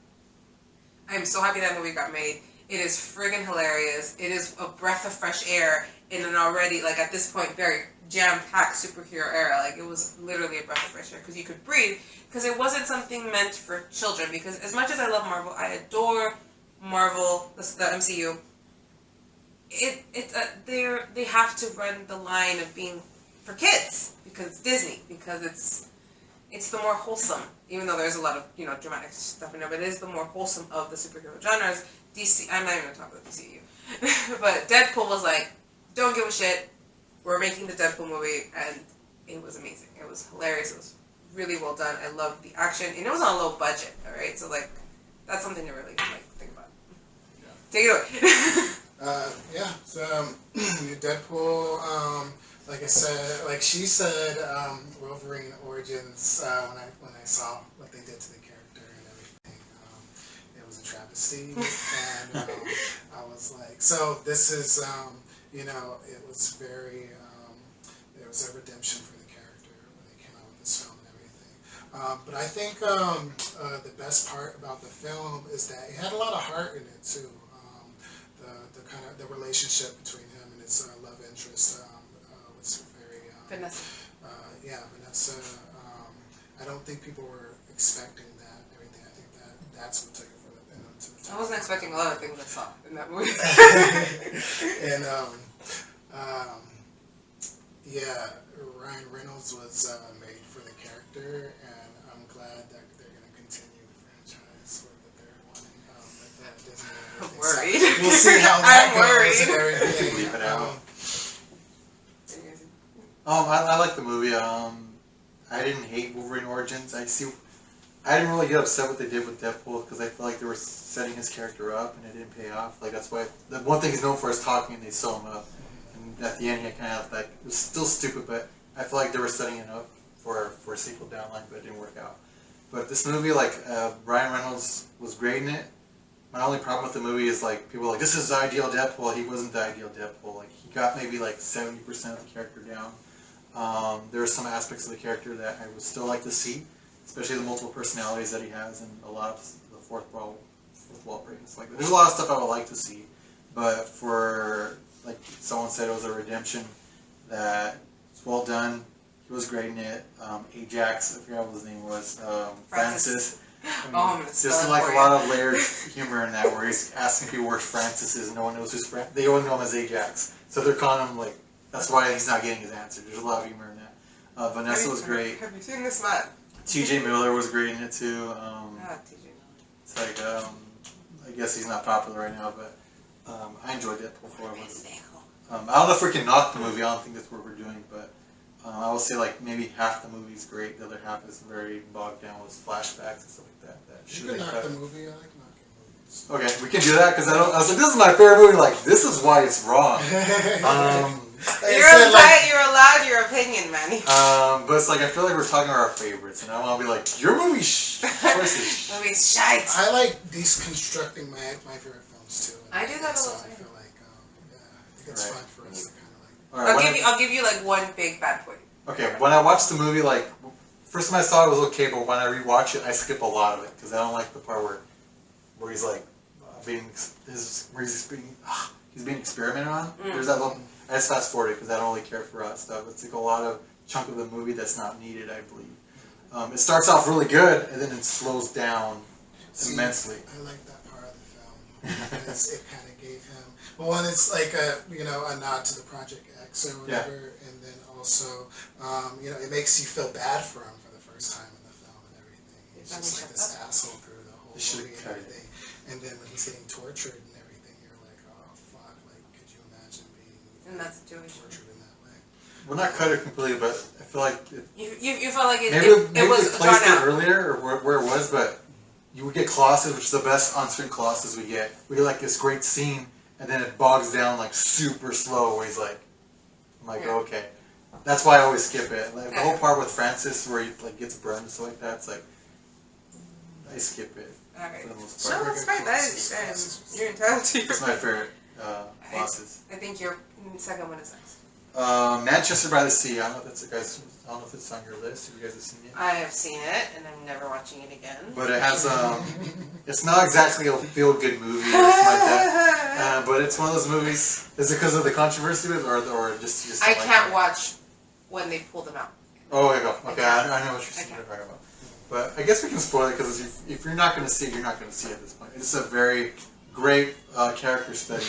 S4: I'm so happy that movie got made. It is friggin' hilarious. It is a breath of fresh air in an already, like, at this point, very jam-packed superhero era. Like, it was literally a breath of fresh air because you could breathe. Because it wasn't something meant for children. Because as much as I love Marvel, I adore Marvel, the MCU. They have to run the line of being for kids because Disney, because it's the more wholesome, even though there's a lot of dramatic stuff in there, but it is the more wholesome of the superhero genres. DC, I'm not even gonna talk about DCU, but Deadpool was like, don't give a shit, we're making the Deadpool movie, and it was amazing. It was hilarious. It was really well done. I loved the action, and it was on a low budget. All right, so like that's something to really like think about. Yeah. Take it away.
S2: Yeah, so Deadpool, like I said, like she said, Wolverine Origins, when I saw what they did to the character and everything, it was a travesty, and I was like, so this is, it was very, there was a redemption for the character when they came out with this film and everything. But I think the best part about the film is that it had a lot of heart in it too. The kind of the relationship between him and his love interest was very
S4: Vanessa.
S2: Vanessa. I don't think people were expecting that. Everything. I think that's what took it for the.
S4: I wasn't expecting a lot of things I saw in that movie.
S2: And Ryan Reynolds was made for the character, and I'm glad that they're going to continue the franchise for the third one. Disney and
S4: I'm
S2: everything.
S4: worried.
S2: So we'll see how that
S4: I'm
S2: goes and
S4: worried.
S2: everything.
S3: Leave it out. I like the movie. I didn't hate Wolverine Origins. I didn't really get upset what they did with Deadpool because I feel like they were setting his character up and it didn't pay off. Like that's why the one thing he's known for is talking, and they sew him up. And at the end, he kind of like it was still stupid, but I feel like they were setting it up for a sequel down the line, but it didn't work out. But this movie, like Ryan Reynolds was great in it. My only problem with the movie is like people are like, this is the ideal Deadpool. He wasn't the ideal Deadpool. Like he got maybe like 70% of the character down. There are some aspects of the character that I would still like to see, especially the multiple personalities that he has and a lot of the fourth wall breaks. Like there's a lot of stuff I would like to see, but for like someone said, it was a redemption that it's well done. He was great in it. Ajax, I forgot what his name was. Francis. I mean, just like a lot of layered humor in that, where he's asking people where Francis is, and no one knows who's Francis. They only know him as Ajax, so they're calling him like. That's why he's not getting his answer. There's a lot of humor in that. Vanessa was great.
S4: Have you seen this, Matt?
S3: T.J. Miller was great in it too.
S4: T.J. Miller.
S3: It's like I guess he's not popular right now, but I enjoyed Deadpool for it. I don't know if we can knock the movie. I don't think that's what we're doing, but I will say like maybe half the movie is great. The other half is very bogged down with flashbacks and stuff like that.
S2: You can knock the movie. I like knocking movies.
S3: Okay, we can do that because I was like, this is my favorite movie. Like this is why it's wrong.
S4: You're allowed your opinion, Manny.
S3: But it's like I feel like we're talking about our favorites, and I want to be like, your movie's choices.
S4: Movie's shite.
S2: I like deconstructing my favorite films too.
S4: I do that a lot.
S2: I feel like I think it's fun for us to kind of like.
S3: Right,
S4: I'll give you like one big bad point.
S3: Okay, when I watched the movie, like first time I saw it was okay, but when I rewatch it, I skip a lot of it because I don't like the part where he's like he's being experimented on. There's that little. I just fast forward it because I don't really care for that stuff. It's like a lot of chunk of the movie that's not needed, I believe. It starts off really good and then it slows down immensely.
S2: I like that part of the film because it kind of gave him. Well, one, it's like a nod to the Project X or whatever, and then also it makes you feel bad for him for the first time in the film and everything. He's just like this asshole through the whole movie and everything. And then when he's getting tortured and everything, you're like, oh fuck! Like, could you imagine being
S4: in that situation
S2: tortured in that way?
S3: Well, not cut it completely, but I feel like
S4: you felt like it
S3: maybe
S4: was
S3: they
S4: drawn
S3: placed it
S4: out
S3: earlier or where it was, but you would get Colossus, which is the best on-screen Colossus we get. We get like this great scene, and then it bogs down like super slow, where he's like, I'm like, okay. That's why I always skip it. Like the whole part with Francis, where he like gets burned and stuff like that, it's like I skip it.
S4: Okay.
S3: For the most
S4: No,
S3: part.
S4: that's fine. That is, you're entitled to your.
S3: It's my favorite. bosses.
S4: I think your second one is next.
S3: Manchester by the Sea. I don't know if that's guys. I don't know if it's on your list. If you guys have seen it.
S4: I have seen it, and I'm never watching it again.
S3: But it has it's not exactly a feel-good movie or something like that. But it's one of those movies. Is it because of the controversy with it, or just?
S4: I
S3: like
S4: can't watch when they pull them out.
S3: Oh, there you go. Okay, I know what you're talking about. But I guess we can spoil it because if you're not going to see it, you're not going to see it at this point. It's a very great character study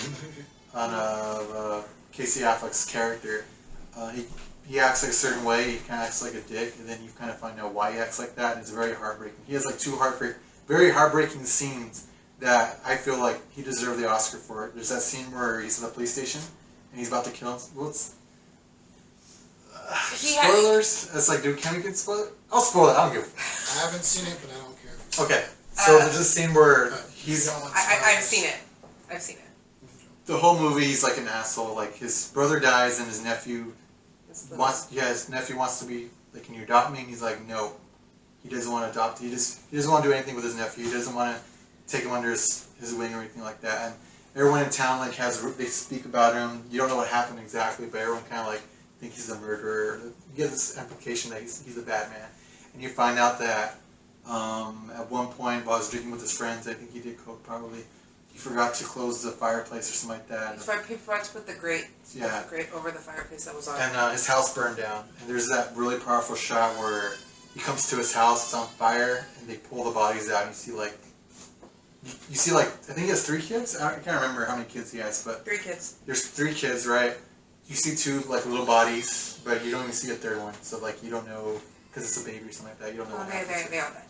S3: on Casey Affleck's character. He acts like a certain way. He kind of acts like a dick, and then you kind of find out why he acts like that. And it's very heartbreaking. He has like two very heartbreaking scenes that I feel like he deserved the Oscar for it. There's that scene where he's at the police station and he's about to kill him. Spoilers? It's like, dude, can we get spoiled? I'll spoil it. I don't give a fuck.
S2: I haven't seen it, but I don't care.
S3: Okay, so there's this scene where he's.
S4: I've seen it. I've seen it.
S3: The whole movie, he's like an asshole. Like his brother dies, and his nephew his nephew wants to be like, can you adopt me? And he's like, no, he doesn't want to adopt. He doesn't want to do anything with his nephew. He doesn't want to take him under his wing or anything like that. And everyone in town like they speak about him. You don't know what happened exactly, but everyone kind of like think he's a murderer. You get this implication that he's a bad man, and you find out that at one point while he was drinking with his friends, I think he did coke probably. He forgot to close the fireplace or something like that.
S4: He forgot to put the grate.
S3: Yeah.
S4: The grate over the fireplace that was on.
S3: And his house burned down. And there's that really powerful shot where he comes to his house, it's on fire, and they pull the bodies out. And you see like I think he has 3 kids. I can't remember how many kids he has, but
S4: 3 kids.
S3: There's 3 kids, right? You see 2 like little bodies, but you don't even see a 3rd one. So like you don't know because it's a baby or something like that. You don't know.
S4: They all died.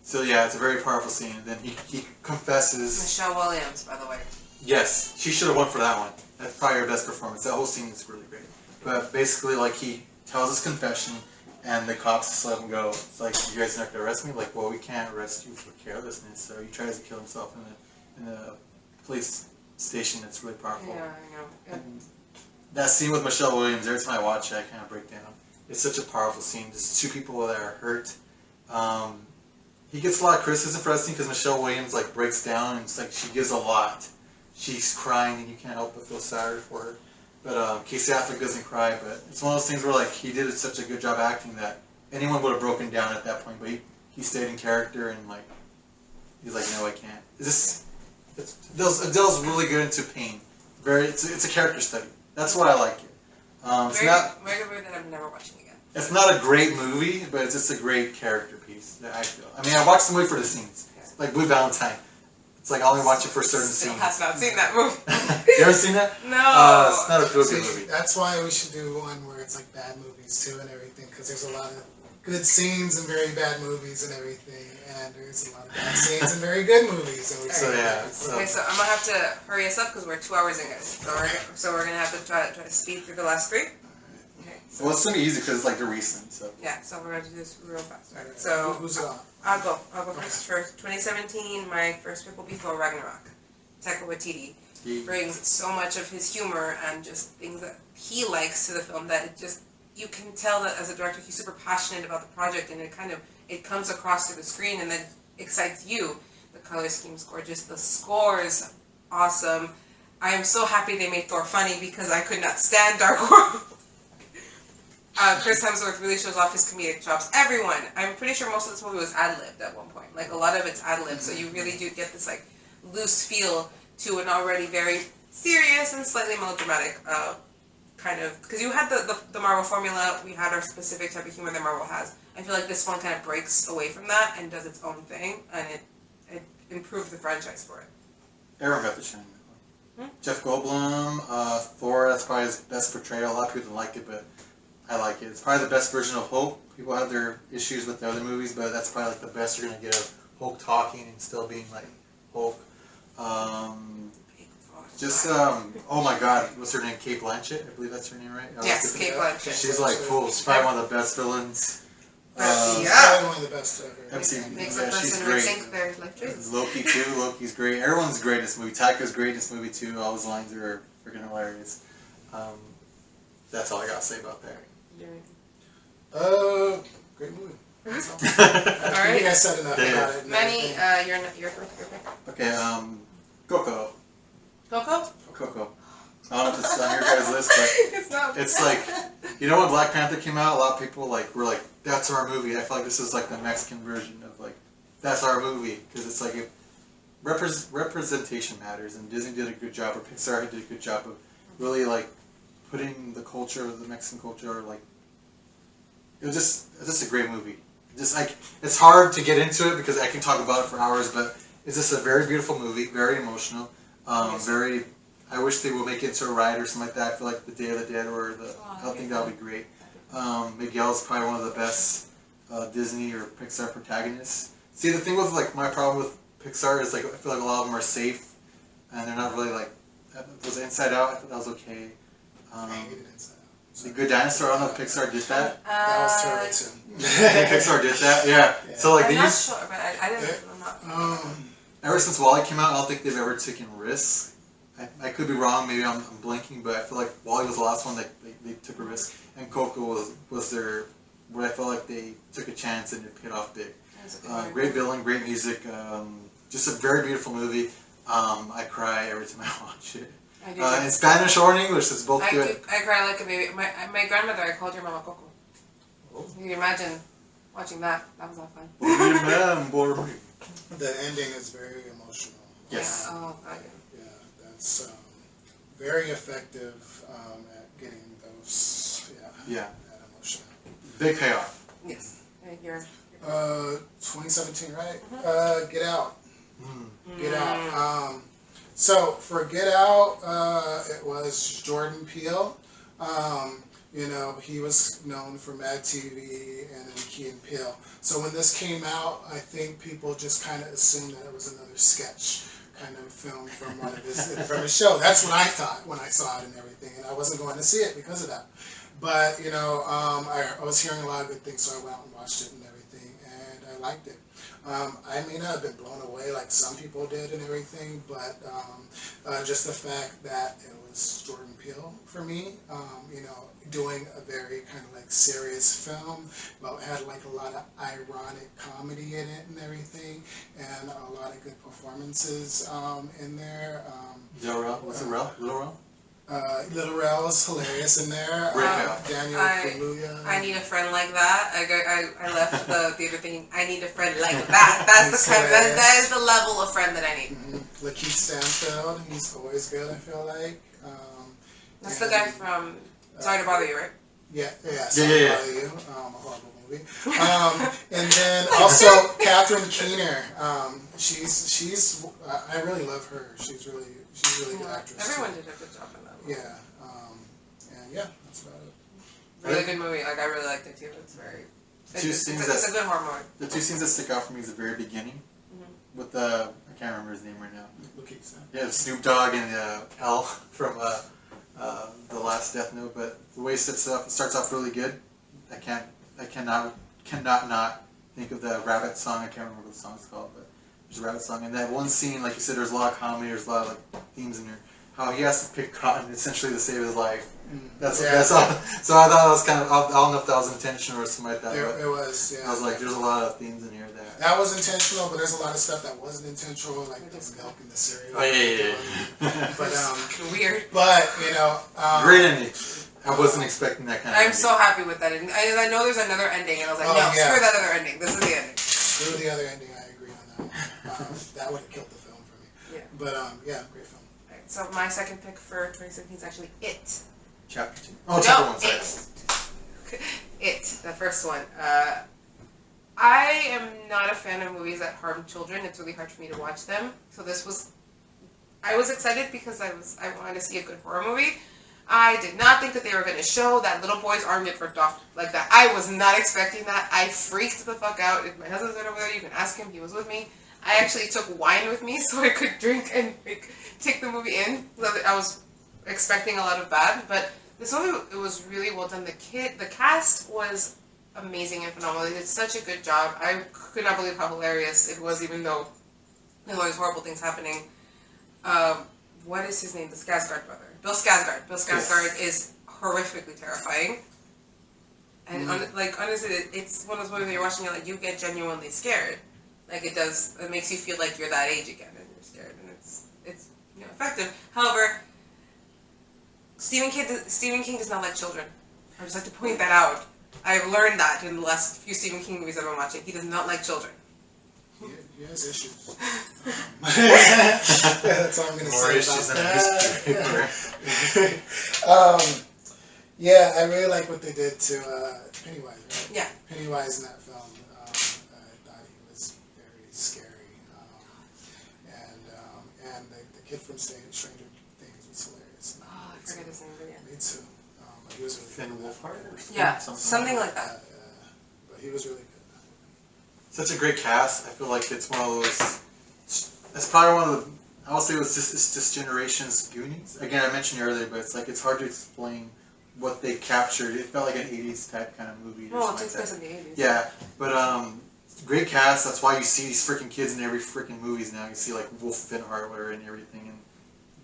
S3: So yeah, it's a very powerful scene. And then he confesses.
S4: Michelle Williams, by the way.
S3: Yes, she should have won for that one. That's probably her best performance. That whole scene is really great. But basically, like he tells his confession, and the cops just let him go. It's like, you guys are not gonna arrest me? Like, well, we can't arrest you for carelessness. So he tries to kill himself in the police station. That's really powerful.
S4: Yeah, I know. Yeah.
S3: And that scene with Michelle Williams, every time I watch it, I kind of break down. It's such a powerful scene. Just 2 people that are hurt. He gets a lot of criticism for that scene because Michelle Williams like breaks down and it's like she gives a lot. She's crying and you can't help but feel sorry for her. But Casey Affleck doesn't cry, but it's one of those things where like he did such a good job acting that anyone would have broken down at that point, but he stayed in character and like he's like, no, I can't. It delves really good into pain. It's a character study. That's why I like it. It's not
S4: very good movie that I'm never watching again.
S3: It's not a great movie, but it's just a great character piece that I feel. I mean, I watched the movie for the scenes, like Blue Valentine. It's like I only watch it for certain
S4: Still
S3: scenes.
S4: has not seen that movie.
S3: You ever seen that?
S4: No.
S3: It's not a feel good movie.
S2: That's why we should do one where it's like bad movies too and everything, because there's a lot of good scenes and very bad movies and everything, and there's a lot of bad scenes and very good movies. And
S4: Okay, so I'm gonna have to hurry us up because we're 2 hours in, guys. So we're gonna have to try to speed through the last 3. Okay. So,
S3: Well, it's gonna be easy because it's like they're recent. So
S4: yeah, so we're gonna do this real fast. All right, so
S2: who's it on?
S4: I'll go first. For 2017, my first pick will be THOR RAGNAROK. Taika Waititi brings so much of his humor and just things that he likes to the film that you can tell that as a director he's super passionate about the project, and it comes across through the screen and then excites you. The color scheme's gorgeous, the score's awesome. I am so happy they made Thor funny because I could not stand Dark World. Chris Hemsworth really shows off his comedic chops. Everyone, I'm pretty sure most of this movie was ad-libbed at one point. Like a lot of it's ad-libbed, so you really do get this like loose feel to an already very serious and slightly melodramatic kind of, because you had the Marvel formula, we had our specific type of humor that Marvel has. I feel like this one kind of breaks away from that and does its own thing, and it improved the franchise for it.
S3: Aaron got the shine. Jeff Goldblum, Thor. That's probably his best portrayal. A lot of people don't like it, but I like it. It's probably the best version of Hulk. People have their issues with the other movies, but that's probably like the best you're gonna get of Hulk talking and still being like Hulk. Oh my God, what's her name? Kate Blanchett, I believe that's her name, right?
S4: Yes, Kate Blanchett.
S3: She's like cool. She's probably one of the best villains.
S2: Probably one of the best ever.
S4: Makes a
S3: she's
S4: person
S3: great.
S4: rethink their life choices.
S3: Loki too. Loki's great. Everyone's great in this movie. Taika's great in this movie too. All his lines are freaking hilarious. That's all I gotta say about that.
S2: Great movie.
S4: All
S2: I think I said enough about it.
S4: Manny, your pick.
S3: Okay, Coco.
S4: Coco?
S3: Coco. list on your guys' list, but
S4: It's not.
S3: it's like, you know, when Black Panther came out, a lot of people like were like, "That's our movie." I feel like this is like the Mexican version of like, "That's our movie," because it's like representation matters, and Disney did a good job, or Pixar did a good job of really like putting the culture, the Mexican culture, like it was just a great movie. Just like it's hard to get into it because I can talk about it for hours, but it's just a very beautiful movie, very emotional, very. I wish they would make it into a ride or something like that. I feel like the Day of the Dead or I think that would be great. Miguel's probably one of the best Disney or Pixar protagonists. See, the thing with like my problem with Pixar is like I feel like a lot of them are safe, and they're not really like. Was Inside Out? I thought that was okay.
S2: I hated Inside Out.
S3: The Good Dinosaur. I don't know if Pixar did that.
S2: That was terrible too.
S3: Pixar did that. Yeah. So like
S4: I'm
S3: they
S4: not
S3: used.
S4: sure, but I didn't. I'm not.
S3: Ever since WALL-E came out, I don't think they've ever taken risks. I could be wrong. Maybe I'm blinking, but I feel like WALL-E was the last one that they took a risk, and Coco was their where I felt like they took a chance and it paid off big. Great villain, great music, just a very beautiful movie. I cry every time I watch it.
S4: I do.
S3: In Spanish or in English, it's both good.
S4: I cry like a baby. My grandmother, I called her Mama Coco.
S3: Oh.
S4: Can you imagine watching that? That was not fun.
S2: The ending is very emotional.
S3: Yes.
S4: Yeah, oh, God.
S2: Yeah, that's very effective at getting those.
S3: Yeah.
S2: That emotion.
S3: Big payoff.
S4: Yes. You're
S2: 2017, right? Get Out. Get Out. So for Get Out, it was Jordan Peele. You know, he was known for Mad TV and then Key and Peele. So when this came out, I think people just kind of assumed that it was another sketch kind of film from one of his from his show. That's what I thought when I saw it and everything, and I wasn't going to see it because of that. But you know, I was hearing a lot of good things, so I went out and watched it and everything, and I liked it. I may not have been blown away like some people did and everything, but just the fact that it was Jordan Peele for me, you know, doing a very kind of like serious film, but it had like a lot of ironic comedy in it and everything, and a lot of good performances in there.
S3: Little Rel? Was it Rel? Little Rel?
S2: Little Rel is hilarious in there. Daniel Kaluuya.
S4: I need a friend like that. I left the theater thinking, I need a friend like that. That's the kind of, that is the level of friend that I need.
S2: Lakeith Stanfield, he's always good, I feel like.
S4: That's the guy from Sorry to Bother You, right?
S2: Yeah, Sorry to Bother You. A horrible movie. And then also Catherine Keener. She's I really love her. She's really good actress.
S4: Everyone did a good job in that movie.
S2: Yeah. And yeah, that's about it.
S4: Really good movie. Like I really liked it too. It's very. It's a good horror movie.
S3: The two scenes that stick out for me is the very beginning with the I can't remember his name right now. Yeah, Snoop Dogg and L from the Last Death Note. But the way it starts off really good. I cannot not think of the rabbit song. I can't remember what the song's called, but there's a rabbit song. And that one scene, like you said, there's a lot of comedy. There's a lot of like themes in there. How he has to pick cotton essentially to save his life. That's all. So I thought it was kind of, I don't know if that was intentional or something like that.
S2: It was, yeah.
S3: I was like, there's a lot of themes in here
S2: that was intentional, but there's a lot of stuff that wasn't intentional, like the milk and the cereal.
S3: Oh yeah.
S2: But
S4: weird.
S2: But you know,
S3: great ending. I wasn't expecting that kind of
S4: I'm so happy with that. And I know there's another ending, and I was like, no, screw that other ending. This is the ending.
S2: Screw the other ending. I agree on that one. That would have killed the film for me.
S4: Yeah.
S2: But yeah, great film.
S4: Right, so my second pick for 2017 is actually It.
S3: Chapter 2. Oh, chapter 1, sorry.
S4: It, the first one. I am not a fan of movies that harm children. It's really hard for me to watch them. So I was excited because I wanted to see a good horror movie. I did not think that they were going to show that little boy's arm get ripped off like that. I was not expecting that. I freaked the fuck out. If my husband's right over there, you can ask him. He was with me. I actually took wine with me so I could drink and take the movie in. I was expecting a lot of bad, but this movie, it was really well done. The cast was amazing and phenomenal. They did such a good job. I could not believe how hilarious it was, even though there were all these horrible things happening. What is his name? The Skarsgård brother. Bill Skarsgård. Bill Skarsgård is horrifically terrifying. And honestly, it's one of those movies where you're watching it, like, you get genuinely scared. Like it does, it makes you feel like you're that age again and you're scared, and it's effective. However, Stephen King does not like children. I just like to point that out. I've learned that in the last few Stephen King movies I've been watching. He does not like children.
S2: He has issues. That's all I'm going to say about that. Yeah, I really like what they did to Pennywise, right?
S4: Yeah.
S2: Pennywise in that film. I thought he was very scary. And the kid from Stranger Things was hilarious.
S4: Oh, I forget his name, but yeah.
S2: Me too. But he was really
S3: Finn
S2: good.
S3: Wolfhard or something?
S4: Yeah, something like that.
S2: But he was really good.
S3: Such a great cast. I feel like it's one of those. It's probably one of the. I would say it's this generation's Goonies. Again, I mentioned it earlier, but it's like it's hard to explain what they captured. It felt like an '80s type kind of movie.
S4: Well, it takes place in the '80s.
S3: Yeah, but great cast. That's why you see these freaking kids in every freaking movies now. You see like Wolf Finhartler and everything, and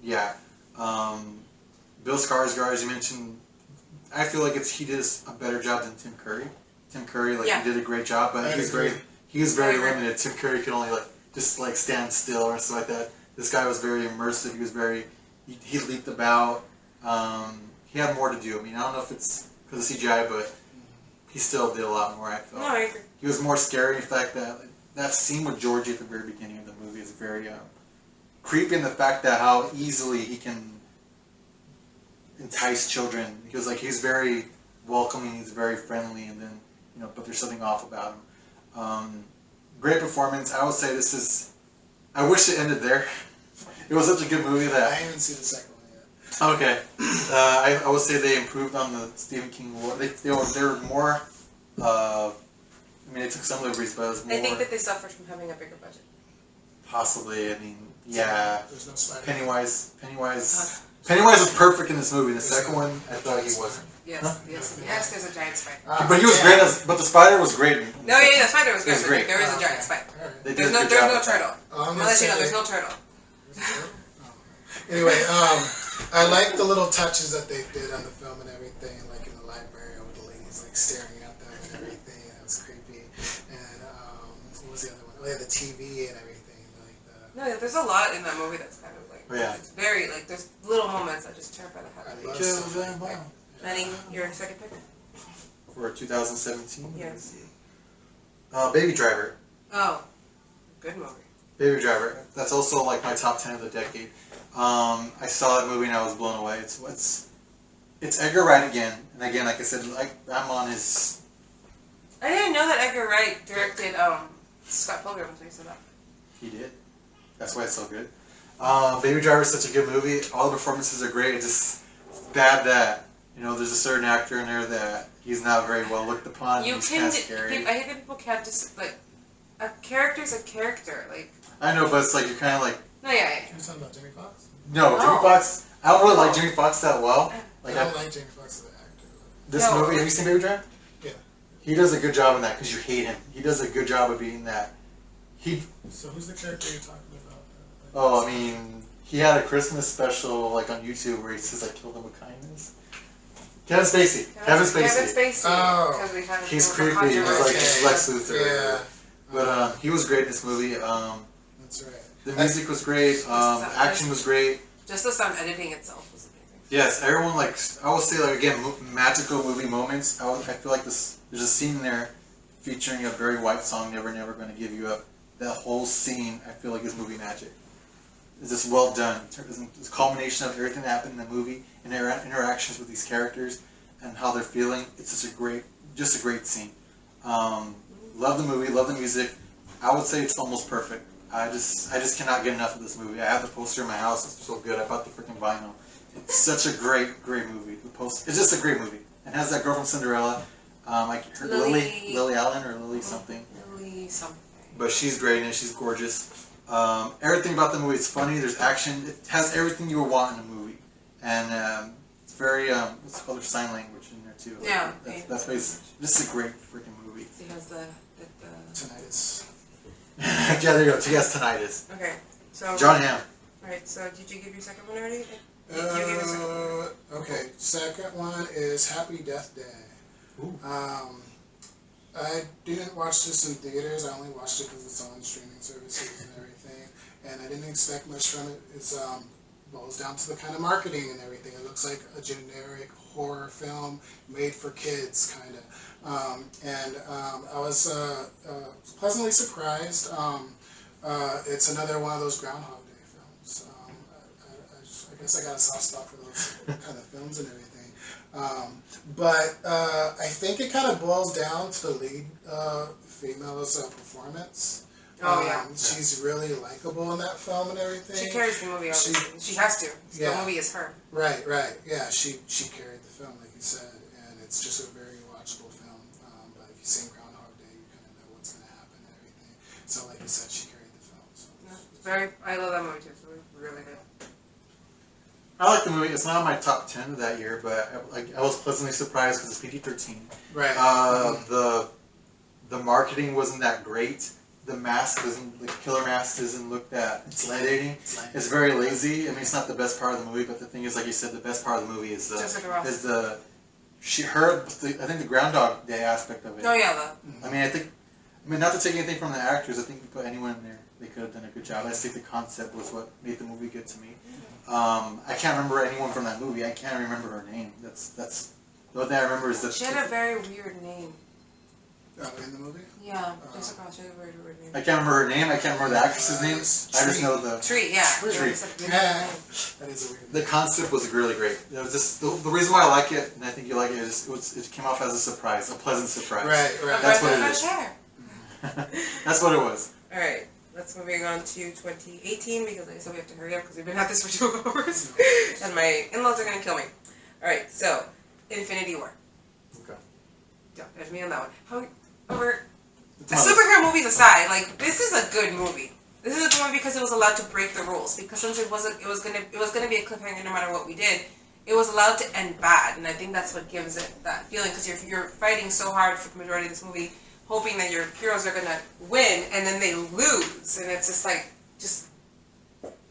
S3: yeah, Bill Skarsgård, as you mentioned. I feel like he did a better job than Tim Curry. Tim Curry, he did a great job, but he was very limited. Tim Curry could only just stand still or something like that. This guy was very immersive. He was he leaped about. He had more to do. I mean, I don't know if it's because of CGI, but he still did a lot more, I felt.
S4: No, I agree.
S3: He was more scary. In fact, that scene with Georgie at the very beginning of the movie is very creepy in the fact that how easily he can entice children. Because he's very welcoming, he's very friendly, and then but there's something off about him. Great performance. I would say this is. I wish it ended there. It was such a good movie that
S2: I haven't seen the second one yet.
S3: Okay, I would say they improved on the Stephen King. They were more. I mean, they took some liberties, but it was more.
S4: I think that they suffered from having a bigger budget.
S3: Possibly. I mean, yeah.
S2: There's no spider.
S3: Pennywise was perfect in this movie. The second one, I thought he wasn't.
S4: Yes,
S3: Huh?
S4: yes. There's a giant spider.
S3: But he was great. But the spider was great.
S4: No, the spider was good.
S3: It was great.
S4: There is a giant spider.
S3: They did
S4: There's
S3: a
S4: no
S3: good job with
S4: turtle.
S2: I'm
S4: I'll
S2: gonna
S4: let you know.
S2: say-
S4: There's no turtle.
S2: Anyway, I like the little touches that they did on the film and everything, like in the library with the ladies staring at them and everything. That was creepy. And what was the other one? Oh yeah, the TV and everything.
S4: No, there's a lot in that movie that's kind of it's very there's little moments that just terrify the heck out of you.
S2: love stuff like that.
S4: Manny, your second pick?
S3: For 2017.
S4: Yes.
S3: Baby Driver.
S4: Oh, good movie.
S3: Baby Driver. That's also my top 10 of the decade. I saw that movie and I was blown away. It's Edgar Wright again, and again, like I said, I'm on his.
S4: I didn't know that Edgar Wright directed Scott Pilgrim until you said that.
S3: He did. That's why it's so good. Baby Driver is such a good movie. All the performances are great. It's just bad that there's a certain actor in there that he's not very well looked upon. He's kind of scary.
S4: I hate that people can't just a character's a character.
S3: I know, but it's you're kind of
S4: No, yeah.
S2: You're talking about Jamie Foxx?
S3: No, Jamie Foxx. I don't really like Jamie Foxx that well.
S2: I don't like Jamie Foxx as an actor.
S3: This movie, have you seen Baby Driver?
S2: Yeah.
S3: He does a good job in that because you hate him. He does a good job of being that.
S2: So who's the character you're talking about?
S3: Oh, I mean, he had a Christmas special on YouTube where he says, "I killed him with kindness." Kevin Spacey. Kevin Spacey.
S2: Oh.
S3: He's creepy. He's Lex Luthor.
S2: Yeah.
S3: But he was great in this movie.
S2: That's right.
S3: The music was great. Action was great.
S4: Just the sound editing itself was amazing.
S3: Yes, everyone I will say again, magical movie moments. I feel like there's a scene there featuring a very white song, "Never Never Gonna Give You Up." That whole scene, I feel like is movie magic. It's just well done. It's a culmination of everything that happened in the movie and their interactions with these characters and how they're feeling. It's just a great scene. Love the movie, love the music. I would say it's almost perfect. I just cannot get enough of this movie. I have the poster in my house. It's so good. I bought the freaking vinyl. It's such a great movie. It's just a great movie. It has that girl from Cinderella, Lily Allen or Lily something.
S4: Lily something.
S3: But she's great and she's gorgeous. Everything about the movie is funny. There's action. It has everything you would want in a movie, and it's very what's called there's sign language in there too.
S4: Yeah.
S3: That's this is a great freaking movie.
S4: He has the
S2: Tinnitus.
S3: Yeah, there you go. He has tinnitus.
S4: Okay, so
S3: John Hamm.
S4: Alright, so did you give your second one already? You gave your second one.
S2: Okay, second one is Happy Death Day.
S3: Ooh.
S2: I didn't watch this in theaters. I only watched it because it's on streaming services and everything, and I didn't expect much from it. It's boils down to the kind of marketing and everything. It looks like a generic horror film made for kids, kind of. I was pleasantly surprised. It's another one of those Groundhog Day films. I guess I got a soft spot for those kind of films and everything. But I think it kind of boils down to the lead female's performance.
S4: Oh, yeah.
S2: She's really likable in that film and everything.
S4: She carries the movie, obviously. She has to.
S2: Yeah.
S4: The movie is her.
S2: Right. Yeah, she carried the film, like you said, and it's just a very watchable film. But if you say Groundhog Day, you kind of know what's going to happen and everything. So, like you said, she carried the film. So.
S4: I love that movie too. It's really good.
S3: I like the movie. It's not on my top 10 of that year, but I was pleasantly surprised because it's PG-13.
S2: Right.
S3: The marketing wasn't that great. The mask doesn't, the killer mask doesn't look that intimidating. It's very lazy. I mean, it's not the best part of the movie, but the thing is, like you said, the best part of the movie is I think the Groundhog Day aspect of it.
S4: Oh yeah,
S3: I mean, not to take anything from the actors. I think you put anyone in there, they could have done a good job. I just think the concept was what made the movie good to me. I can't remember anyone from that movie. I can't remember her name. That's the only thing I remember is that
S4: she had a very weird name.
S2: In the movie?
S4: Yeah, Jessica Cross, she had a very weird name.
S3: I can't remember her name. I can't remember the actress's name. I just know the
S4: Tree. Yeah.
S3: Tree.
S2: Yeah. That is a weird name.
S3: The concept was really great. It was just the reason why I like it, and I think you like it, is it came off as a surprise, a pleasant surprise.
S2: Right.
S3: That's what it is. That's what it was.
S4: All right. Let's moving on to 2018 because like I said we have to hurry up because we've been at this for 2 hours and my in-laws are gonna kill me. All right. So, Infinity War.
S3: Okay.
S4: Don't judge me on that one. However, superhero movies aside, like this is a good movie. This is a good movie because it was allowed to break the rules. Because since it was gonna be a cliffhanger no matter what we did, it was allowed to end bad, and I think that's what gives it that feeling. Because you're fighting so hard for the majority of this movie, hoping that your heroes are gonna win, and then they lose, and it's just like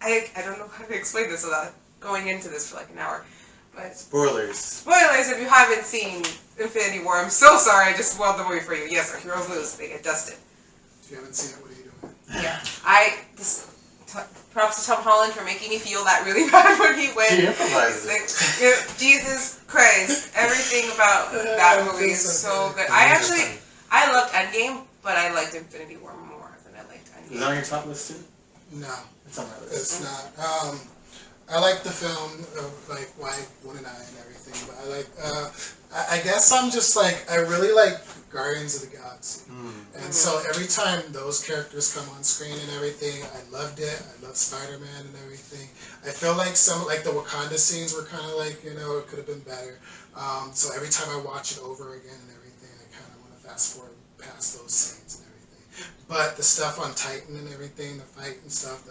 S4: I don't know how to explain this without going into this for like an hour. But
S3: Spoilers
S4: if you haven't seen Infinity War, I'm so sorry, I just spoiled the movie for you. Yes, our heroes lose, they get dusted.
S2: If you haven't seen it, what are you doing?
S4: Yeah, props to Tom Holland for making me feel that really bad when he went.
S3: He improvised it.
S4: Like, Jesus Christ, everything about that movie is so good. I loved Endgame, but I liked Infinity War more than I liked Endgame.
S3: Is that on your top list too?
S2: No.
S3: It's on my list.
S2: It's not. I like the film, like why wouldn't I and everything, but I guess I'm just like, I really like Guardians of the Galaxy. And so every time those characters come on screen and everything, I loved it. I love Spider-Man and everything. I feel like the Wakanda scenes were kind of like, it could have been better. So every time I watch it over again and everything, I kind of want to fast forward past those scenes and everything. But the stuff on Titan and everything, the fight and stuff,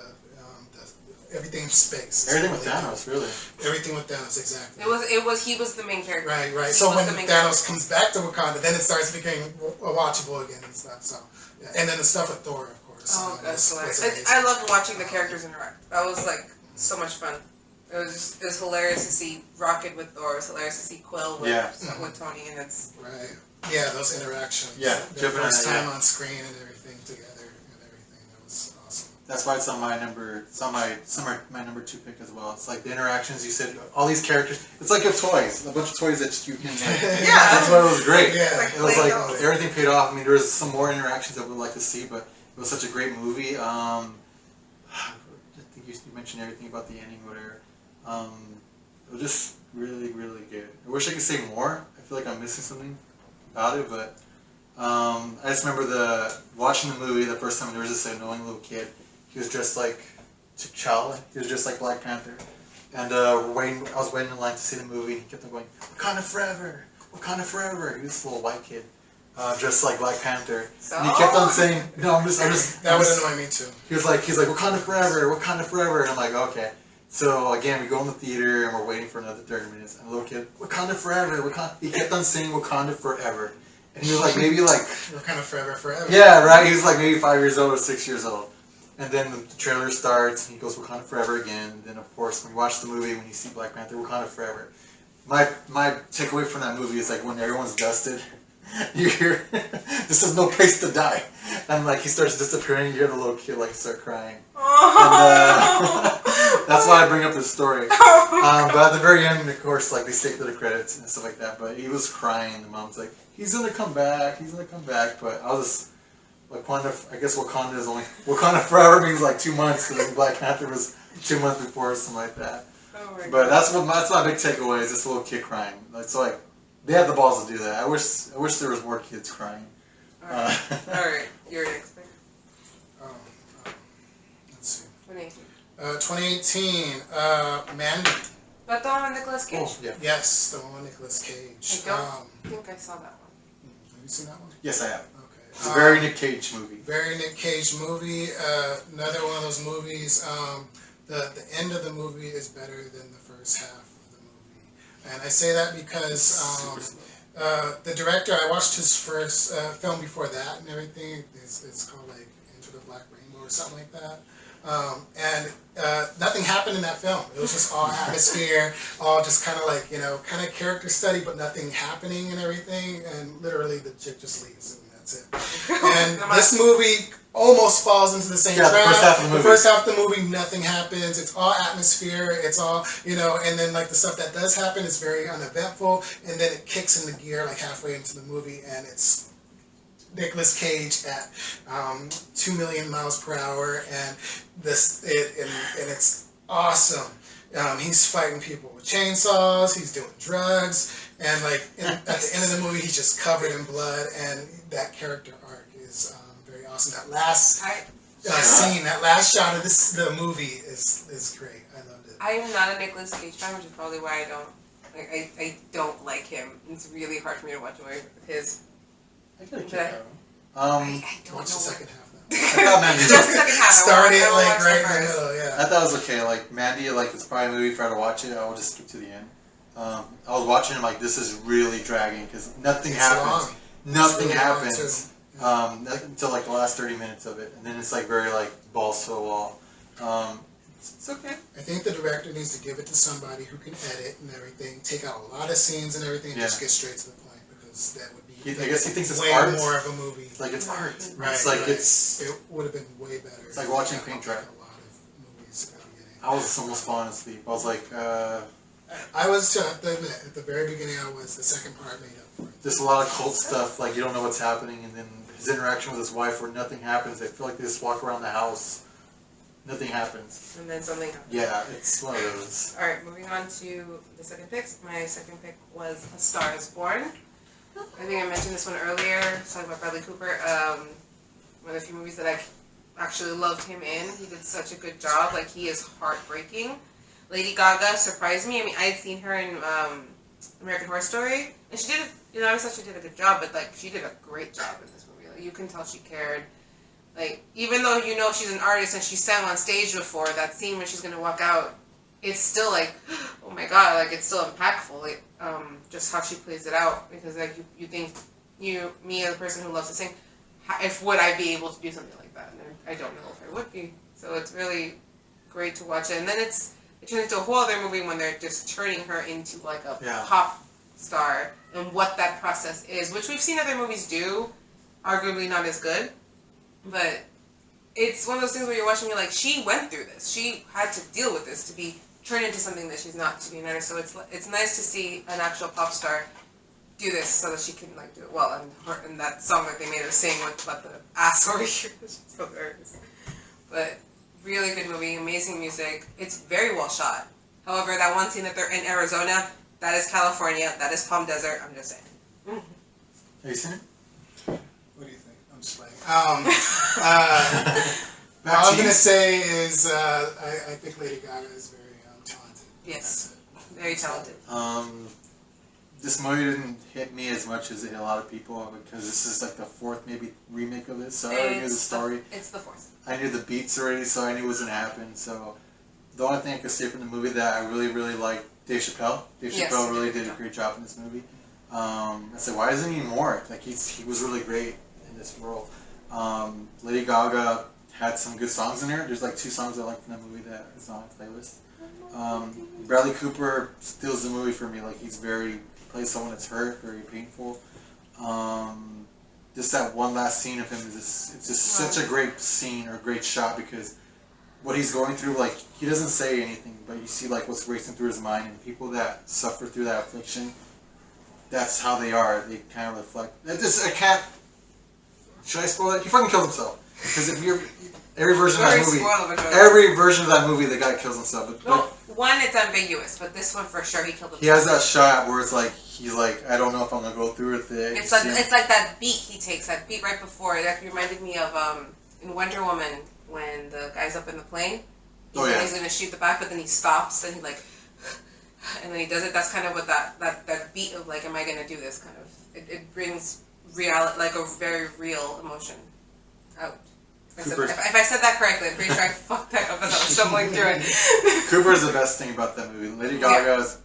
S2: everything in space.
S3: Everything with Thanos, really.
S2: Everything with Thanos, exactly.
S4: He was the main character.
S2: Right. So when Thanos comes back to Wakanda, then it starts becoming watchable again and stuff. So, yeah. And then the stuff with Thor, of course.
S4: Oh, that's hilarious. I loved watching the characters interact. That was like so much fun. It was hilarious to see Rocket with Thor. It was hilarious to see Quill with Tony, and it's
S2: right. Yeah, those interactions.
S3: Yeah,
S2: the first time on screen and everything together and everything. That was awesome.
S3: That's why it's on my number. It's on my number 2 pick as well. It's like the interactions you said. All these characters. It's like your toys. A bunch of toys that you can.
S4: Yeah.
S3: That's why it was great.
S2: Yeah.
S3: It was like everything paid off. I mean, there was some more interactions I would like to see, but it was such a great movie. I think you mentioned everything about the ending, whatever. It was just really, really good. I wish I could say more. I feel like I'm missing something about it, but I just remember watching the movie the first time. There was this annoying little kid. He was dressed like T'Challa. He was dressed like Black Panther. And I was waiting in line to see the movie, and he kept on going, Wakanda forever! Wakanda forever! He was this little white kid, dressed like Black Panther.
S4: So?
S3: And he kept on saying, no, I'm just...
S2: That would annoy me too.
S3: He's like, Wakanda forever! Wakanda forever! And I'm like, okay. So again, we go in the theater, and we're waiting for another 30 minutes, and the little kid, Wakanda forever! Wakanda... He kept on saying Wakanda forever. And he was like, maybe like...
S2: Wakanda forever.
S3: Yeah, right? He was like maybe 5 years old or 6 years old. And then the trailer starts, and he goes Wakanda forever again. And then, of course, when you watch the movie, when you see Black Panther, Wakanda forever. My takeaway from that movie is like when everyone's dusted, you hear, this is no place to die. And like he starts disappearing, you hear the little kid like start crying.
S4: Oh,
S3: That's why I bring up this story. But at the very end, of course, like they stick to the credits and stuff like that. But he was crying. The mom's like, "He's gonna come back. He's gonna come back." But I was just Wakanda. I guess Wakanda is only Wakanda forever means like 2 months because Black Panther was 2 months before or something like that.
S4: Oh my
S3: But
S4: God.
S3: that's my big takeaway is this little kid crying. It's like they had the balls to do that. I wish there was more kids crying.
S4: Alright, alright, your next pick.
S2: Let's see.
S4: 2018.
S2: 2018. Manny.
S4: But the one with Nicolas Cage.
S3: Oh, yeah.
S2: Yes, the one with Nicolas Cage.
S4: I don't think I saw that one.
S2: Have you seen that one?
S3: Yes, I have.
S2: Okay.
S3: It's a very Nick Cage movie.
S2: Very Nick Cage movie. Another one of those movies. The end of the movie is better than the first half of the movie, and I say that because the director. I watched his first film before that and everything. It's called like Into the Black Rainbow or something like that. And nothing happened in that film. It was just all atmosphere, all just kind of like, kind of character study, but nothing happening and everything. And literally the chick just leaves and that's it. And this movie almost falls into the same trap.
S3: The first half of the movie.
S2: The first half of the movie, nothing happens. It's all atmosphere. It's all, and then like the stuff that does happen is very uneventful. And then it kicks into gear like halfway into the movie and it's Nicolas Cage at 2 million miles per hour, and it's awesome. He's fighting people with chainsaws. He's doing drugs, and like at the end of the movie, he's just covered in blood. And that character arc is very awesome. That last scene, that last shot of the movie is great. I loved it.
S4: I am not a Nicolas Cage fan, which is probably why I don't like him. It's really hard for me to watch away with his.
S3: I gotta
S4: But
S3: I
S4: I don't
S2: Watch the
S4: know.
S2: second half now.
S3: thought Mandy.
S4: Just the second half.
S2: Start it
S4: I
S2: like
S4: watched
S2: right
S4: the
S2: in the
S4: first.
S2: middle,
S3: I
S2: yeah.
S3: thought it was okay. Like Mandy, like it's probably a movie if I had to watch it, I would just skip to the end. I was watching it like this is really dragging because nothing
S2: It's
S3: happens.
S2: long.
S3: Nothing
S2: It's really long,
S3: happens.
S2: too.
S3: Until like the last 30 minutes of it, and then it's like very like balls to the wall. It's okay.
S2: I think the director needs to give it to somebody who can edit and everything, take out a lot of scenes and everything, and just get straight to the point because that would be.
S3: I guess he thinks it's
S2: way
S3: art.
S2: more of a movie.
S3: It's like it's art.
S2: Right,
S3: It's like
S2: right.
S3: it's.
S2: It would have been way better.
S3: It's like watching
S2: if
S3: paint
S2: I
S3: dry.
S2: watched A lot of movies at the beginning.
S3: I was almost falling asleep. I was like,
S2: I was, to have to admit, at the very beginning, I was. The second part made up for it.
S3: there's a lot of cult stuff. Like you don't know what's happening, and then his interaction with his wife, where nothing happens. I feel like they just walk around the house, nothing happens.
S4: And then something happened.
S3: Yeah, it's one of those.
S4: Alright, moving on to the second pick. My second pick was A Star is Born. I think I mentioned this one earlier, talking about Bradley Cooper. One of the few movies that I actually loved him in. He did such a good job. Like, he is heartbreaking. Lady Gaga surprised me. I mean, I had seen her in American Horror Story, and she did, I thought she did a good job, but, like, she did a great job in this movie. Like, you can tell she cared. Like, even though she's an artist and she sang on stage before, that scene when she's gonna walk out, it's still like, oh my god, like, it's still impactful. Like, just how she plays it out, because like you think me as a person who loves to sing, would I be able to do something like that? And I don't know if I would be. So it's really great to watch it. And then it turns into a whole other movie when they're just turning her into like a pop star and what that process is, which we've seen other movies do, arguably not as good, but it's one of those things where you're watching, you're like, she went through this. She had to deal with this to be turned into something that she's not, to be an artist. So it's nice to see an actual pop star do this so that she can like do it well. And that song that they made her sing with about the ass over here, it's so hilarious. But really good movie, amazing music. It's very well shot. However, that one scene that they're in Arizona, that is California, that is Palm Desert. I'm just saying.
S3: Have you seen it?
S2: What do you think? I'm just playing. All I'm gonna say is I think Lady Gaga is very talented.
S4: Yes, very talented.
S3: This movie didn't hit me as much as it hit a lot of people because this is like the fourth maybe remake of this. So I already knew the story.
S4: It's the fourth.
S3: I knew the beats already, so I knew it was gonna happen. So the only thing I could say from the movie that I really, really liked, Dave Chappelle. Dave Chappelle really did a great job in this movie. I said, why isn't he more? Like he was really great in this role. Lady Gaga had some good songs in there. There's like 2 songs I liked in that movie that is on my playlist. Bradley Cooper steals the movie for me. Like he plays someone that's hurt, very painful. Just that one last scene of him it's just such a great scene or great shot because what he's going through. Like, he doesn't say anything, but you see like what's racing through his mind, and people that suffer through that affliction, that's how they are. They kind of reflect. I can't. Should I spoil it? He fucking killed himself. Because if you're every version of that movie, the guy kills himself. But,
S4: no, one it's ambiguous, but this one for sure he killed himself.
S3: He has that shot where it's like he's like, I don't know if I'm gonna go through with it.
S4: It's like that beat he takes, that beat right before. That reminded me of in Wonder Woman when the guy's up in the plane. He's gonna shoot the back, but then he stops and he like, and then he does it. That's kind of what that beat of like, am I gonna do this? Kind of it brings reality, like a very real emotion out. If I said that correctly, I'm pretty sure I fucked that up as I was stumbling through it.
S3: Cooper's the best thing about that movie. Lady Gaga is.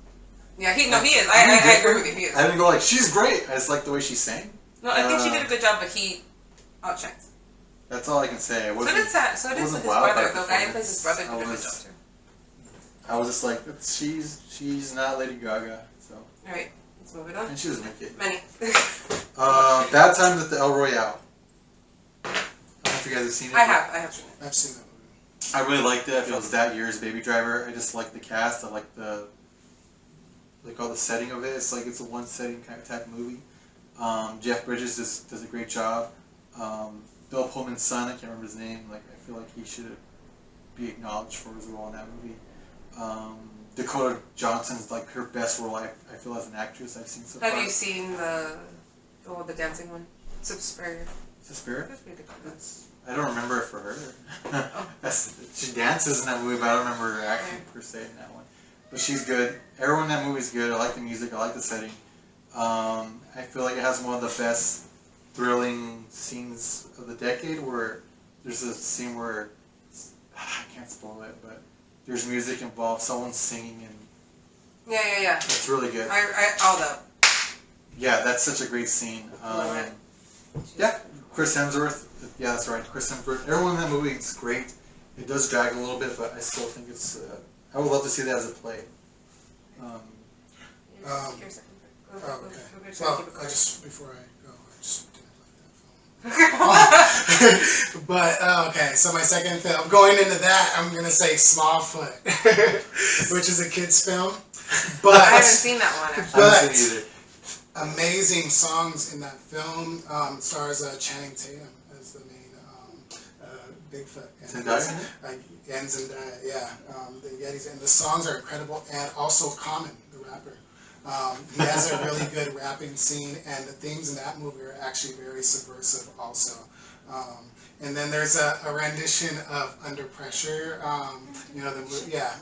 S4: Yeah, he is. I agree with you. He is.
S3: I didn't go like, she's great. I just like the way she sang.
S4: No, I think she did a good job, but he outshines.
S3: That's all I can say.
S4: So did his brother. The guy who plays his brother did a good job too.
S3: I was just like, she's not Lady Gaga. So.
S4: All right, let's move it on.
S3: And she was naked.
S4: Manny.
S3: Bad Times at the El Royale. I don't know if you guys have seen it.
S4: I have seen it.
S2: I've seen that movie.
S3: I really liked it. I feel it was that year's Baby Driver. I just like the cast. I like all the setting of it. It's like it's a one setting kind of type of movie. Jeff Bridges does a great job. Bill Pullman's son, I can't remember his name. Like, I feel like he should be acknowledged for his role in that movie. Dakota Johnson's like her best role. I feel as an actress I've seen so far.
S4: Have you seen the dancing one? Suspiria.
S3: Suspiria?
S4: That's pretty good.
S3: I don't remember it for her. She dances in that movie, but I don't remember her acting per se in that one. But she's good. Everyone in that movie's good. I like the music. I like the setting. I feel like it has one of the best thrilling scenes of the decade, where there's a scene where I can't spoil it, but there's music involved. Someone's singing, and
S4: Yeah.
S3: it's really good.
S4: All that.
S3: Yeah, that's such a great scene. Yeah, Chris Hemsworth. Yeah, that's right, Chris Hemsworth. Everyone in that movie is great. It does drag a little bit, but I still think it's. I would love to see that as a play.
S2: Okay. Well, before I go, I just didn't like that film. But okay, so my second film, going into that, I'm gonna say Smallfoot, which is a kids film. But
S4: I haven't seen that one actually.
S3: I haven't seen it either.
S2: Amazing songs in that film. It stars Channing Tatum as the main Bigfoot.
S3: Zendaya?
S2: And Zendaya, yeah. The Yetis, and the songs are incredible, and also Common, the rapper. He has a really good rapping scene, and the themes in that movie are actually very subversive also. And then there's a rendition of Under Pressure, the movie, yeah,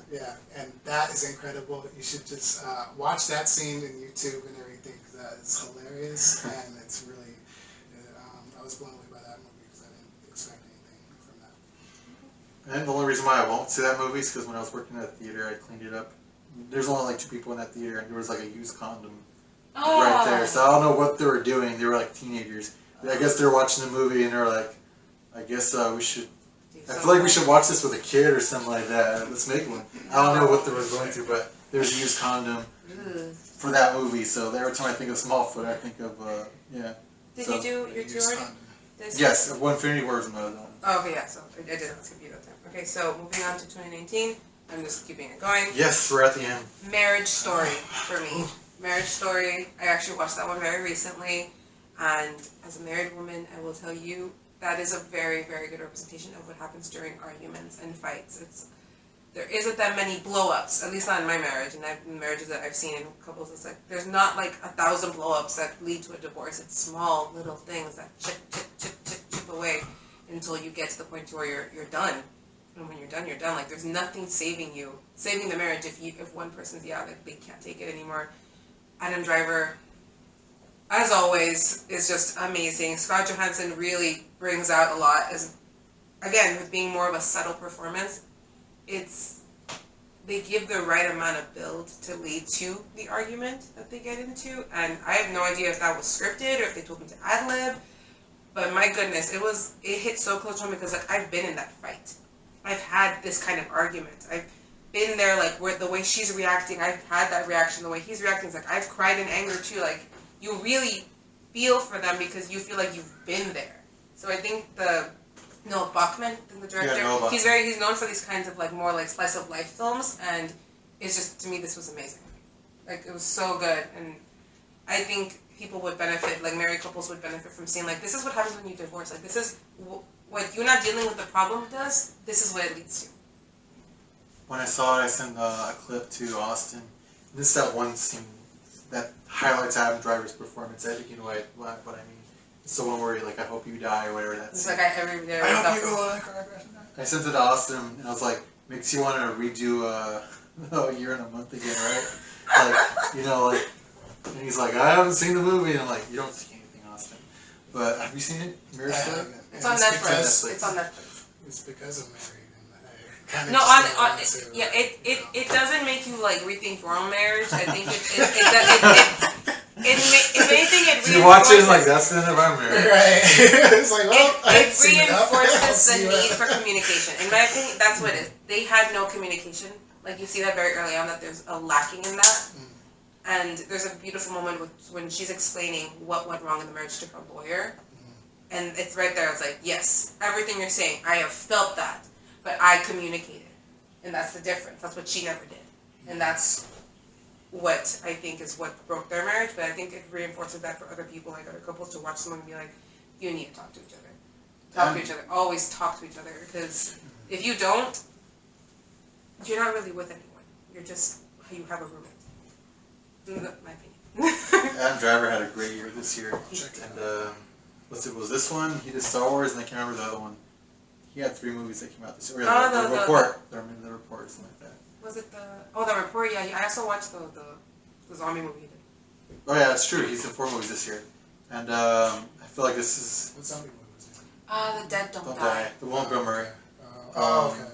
S2: and that is incredible. You should just watch that scene on YouTube and everything, because that is hilarious, and it's really, I was blown away by that movie, because I didn't expect anything from that.
S3: And the only reason why I won't see that movie is because when I was working at the theater, I cleaned it up. There's only like 2 people in that theater, and there was like a used condom right there. So I don't know what they were doing. They were like teenagers. I guess they were watching the movie, and they were like, I guess we should. I feel like we should watch this with a kid or something like that. Let's make one. I don't know what they were going through, but there's a used condom for that movie. So every time I think of Smallfoot, I think of yeah.
S4: Did you do your two already?
S3: Yes, Infinity War was another one.
S4: Oh, okay, yeah. So I did not skip you that time. Okay, so moving on to 2019. I'm just keeping it going.
S3: Yes, we're at the end.
S4: Marriage Story for me. Marriage Story. I actually watched that one very recently, and as a married woman, I will tell you that is a very, very good representation of what happens during arguments and fights. There isn't that many blow-ups, at least not in my marriage, and in marriages that I've seen in couples, it's like there's not like 1,000 blow-ups that lead to a divorce. It's small little things that chip away until you get to the point where you're done. And when you're done, you're done. Like, there's nothing saving the marriage if one person's like they can't take it anymore. Adam Driver, as always, is just amazing. Scott Johansson really brings out a lot. Again, with being more of a subtle performance, they give the right amount of build to lead to the argument that they get into. And I have no idea if that was scripted or if they told me to ad-lib. But my goodness, it hit so close to home because like I've been in that fight. I've had this kind of argument. I've been there, like, where the way she's reacting, I've had that reaction, the way he's reacting, it's like, I've cried in anger, too. Like, you really feel for them because you feel like you've been there. So I think the Noah Bachman, the director.
S3: Yeah, Noah Bachman.
S4: He's known for these kinds of like more like slice of life films, and it's just, to me, this was amazing. Like, it was so good, and I think people would benefit, like married couples would benefit from seeing like, this is what happens when you divorce. Like, this is what you're not dealing with the problem does. This is what it leads to.
S3: When I saw it, I sent a clip to Austin. This is that one scene that highlights Adam Driver's performance. I think you know what I mean. It's the one where like, I hope you die or whatever that
S4: It's
S3: scene.
S4: like every day.
S3: I hope you go on a car crash. I sent it to Austin, and I was like, makes you want to redo a year and a month again, right? Like, you know, like, and he's like, I haven't seen the movie, and I'm like, you don't see anything, Austin. But have you seen it, Marriage Story?
S4: It's on Netflix. It's on Netflix.
S2: It's because I'm married, and I kind of
S4: No, it doesn't make you like rethink your own marriage. I think if anything, it
S3: Do you watch it like that's the end of our marriage?
S2: Right. It's like, well,
S4: it reinforces the need for communication. In my opinion, that's what it is. They had no communication. Like, you see that very early on, that there's a lacking in that. And there's a beautiful moment when she's explaining what went wrong in the marriage to her lawyer. And it's right there. It's like, yes, everything you're saying, I have felt that, but I communicated. And that's the difference. That's what she never did. And that's what I think is what broke their marriage. But I think it reinforces that for other people, like other couples, to watch someone and be like, you need to talk to each other. Talk to each other. Always talk to each other. Because if you don't, you're not really with anyone. You're just, you have a roommate. My opinion.
S3: Adam Driver had a great year this year. And was this one? He did Star Wars, and I can't remember the other one. He had 3 movies that came out this year. The Report. The Report, or something like that.
S4: Was it the Report? Yeah, I also watched the zombie movie he did.
S3: Oh yeah, that's true. He's in 4 movies this year. And I feel like this is...
S2: What zombie movie was it?
S4: The Dead Don't
S3: Die. The one with Bill Murray.
S2: Okay.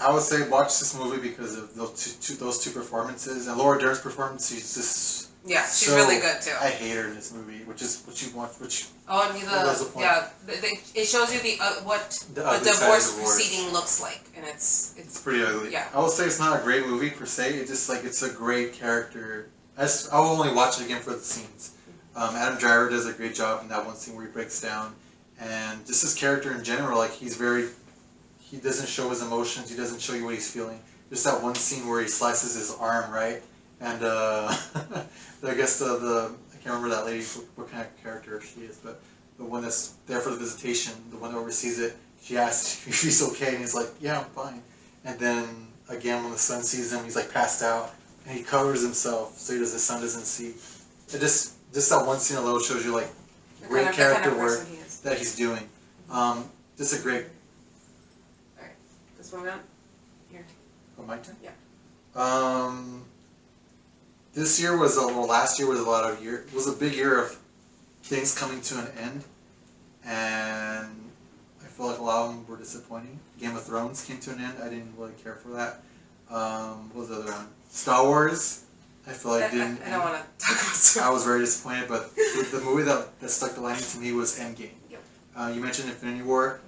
S3: I would say watch this movie because of those two performances. And Laura Dern's performance, she's just...
S4: Yeah, she's really good too.
S3: I hate her in this movie, which is what you want,
S4: it shows you what a divorce proceeding looks like, and it's
S3: pretty ugly.
S4: Yeah,
S3: I would say it's not a great movie per se. It's just like it's a great character. I will only watch it again for the scenes. Adam Driver does a great job in that one scene where he breaks down, and just his character in general, like he doesn't show his emotions. He doesn't show you what he's feeling. Just that one scene where he slices his arm, right? And I guess I can't remember that lady, what kind of character she is, but the one that's there for the visitation, the one that oversees it, she asks if he's okay, and he's like, yeah, I'm fine. And then again, when the son sees him, he's like passed out, and he covers himself so the son doesn't see. It just that one scene alone shows you like great character work that he's doing. Just a great.
S4: All right, this one down here.
S3: Oh, my turn.
S4: Yeah.
S3: This year was last year was was a big year of things coming to an end, and I feel like a lot of them were disappointing. Game of Thrones came to an end. I didn't really care for that. What was the other one? Star Wars. I feel like didn't.
S4: I don't want to talk about Star Wars.
S3: I was very disappointed, but the movie that stuck the landing to me was Endgame.
S4: Yep.
S3: You mentioned Infinity War.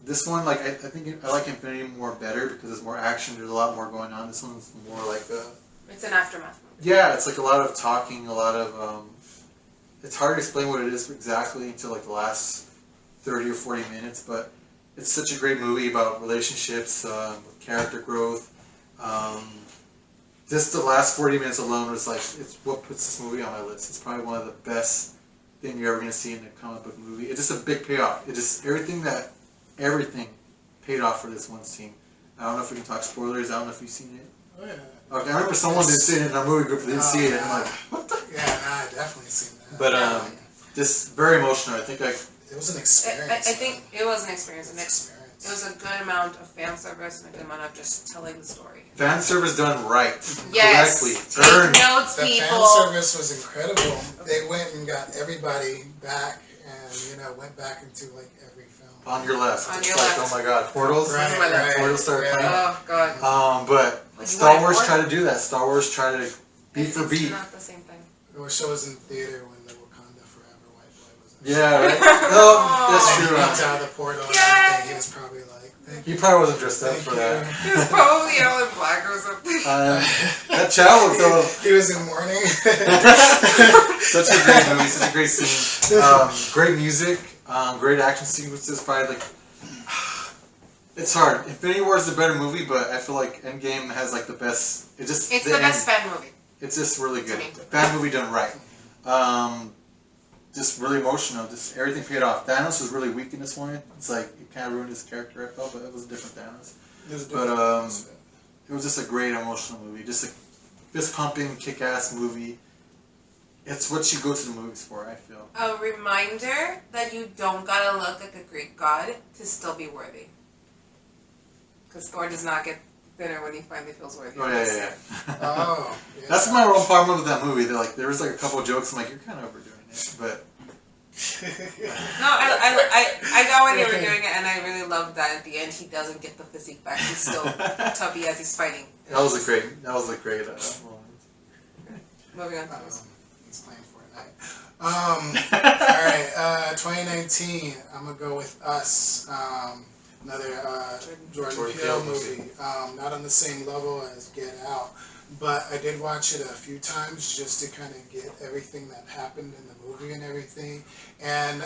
S3: This one, like I think I like Infinity War better because there's more action. There's a lot more going on. This one's more like a.
S4: It's an aftermath movie.
S3: Yeah, it's like a lot of talking, a lot of. It's hard to explain what it is exactly until like the last 30 or 40 minutes, but it's such a great movie about relationships, character growth. Just the last 40 minutes alone was like it's what puts this movie on my list. It's probably one of the best things you're ever gonna see in a comic book movie. It's just a big payoff. It just everything paid off for this one scene. I don't know if we can talk spoilers. I don't know if you've seen it.
S2: Oh yeah.
S3: Okay, I remember someone didn't see it in our movie group. Didn't see it. And I'm like, what the?
S2: Yeah, I definitely seen that.
S3: But just very emotional. I think
S2: it was an experience.
S4: I think it was an experience.
S2: Experience.
S4: It was a good amount of fan service and a good amount of just telling the story.
S3: fan service done right,
S4: Yes.
S3: correctly.
S4: Take notes,
S2: The
S4: people.
S2: fan service was incredible. They went and got everybody back, and went back into like every film.
S3: On your left.
S4: On
S3: It's
S4: your
S3: like,
S4: left.
S3: Oh my God, Portals.
S2: Right.
S3: Portals started playing.
S4: Oh God.
S3: But
S4: Like,
S3: Star
S4: you
S3: Wars
S4: wanted
S3: tried to do that. Star Wars tried to beat for beat.
S4: It's not the same thing.
S2: It was shows in theater when the Wakanda Forever white boy was in.
S3: Yeah, right. No, that's
S2: He
S3: true.
S2: comes out of the portal. And
S4: Yay!
S2: everything. He was probably like, "Thank
S3: He
S2: you."
S3: probably wasn't dressed up
S2: Thank
S3: for
S2: you.
S3: that.
S4: He was probably all in black or something.
S3: That child though.
S2: He was in mourning.
S3: Such a great movie, such a great scene. Great music, great action sequences. Probably like It's hard. Infinity War is the better movie, but I feel like Endgame has like the best.
S1: It's the best fan movie.
S3: It's just really good.
S1: To me.
S3: Bad movie done right. Just really emotional. Just everything paid off. Thanos was really weak in this one. It's like it kind of ruined his character. I felt, but it was a different Thanos. It was just a great emotional movie. Just a fist pumping, kick ass movie. It's what you go to the movies for. I feel.
S4: A reminder that you don't gotta look like a Greek god to still be worthy. Because Thor does not get thinner when he finally feels worthy.
S3: Oh yeah.
S2: Oh, yeah.
S3: That's my own problem with that movie. They're like, there was like a couple of jokes. I'm like, you're kind of overdoing it, but.
S4: No, I got why they were doing it, and I really loved that at the end he doesn't get the physique back. He's still tubby as he's fighting.
S3: That was a great moment.
S4: Moving on to
S2: He's playing Fortnite. Alright, 2019, I'm gonna go with Us. Another Jordan Peele movie. Not on the same level as Get Out, but I did watch it a few times just to kind of get everything that happened in the movie and everything. And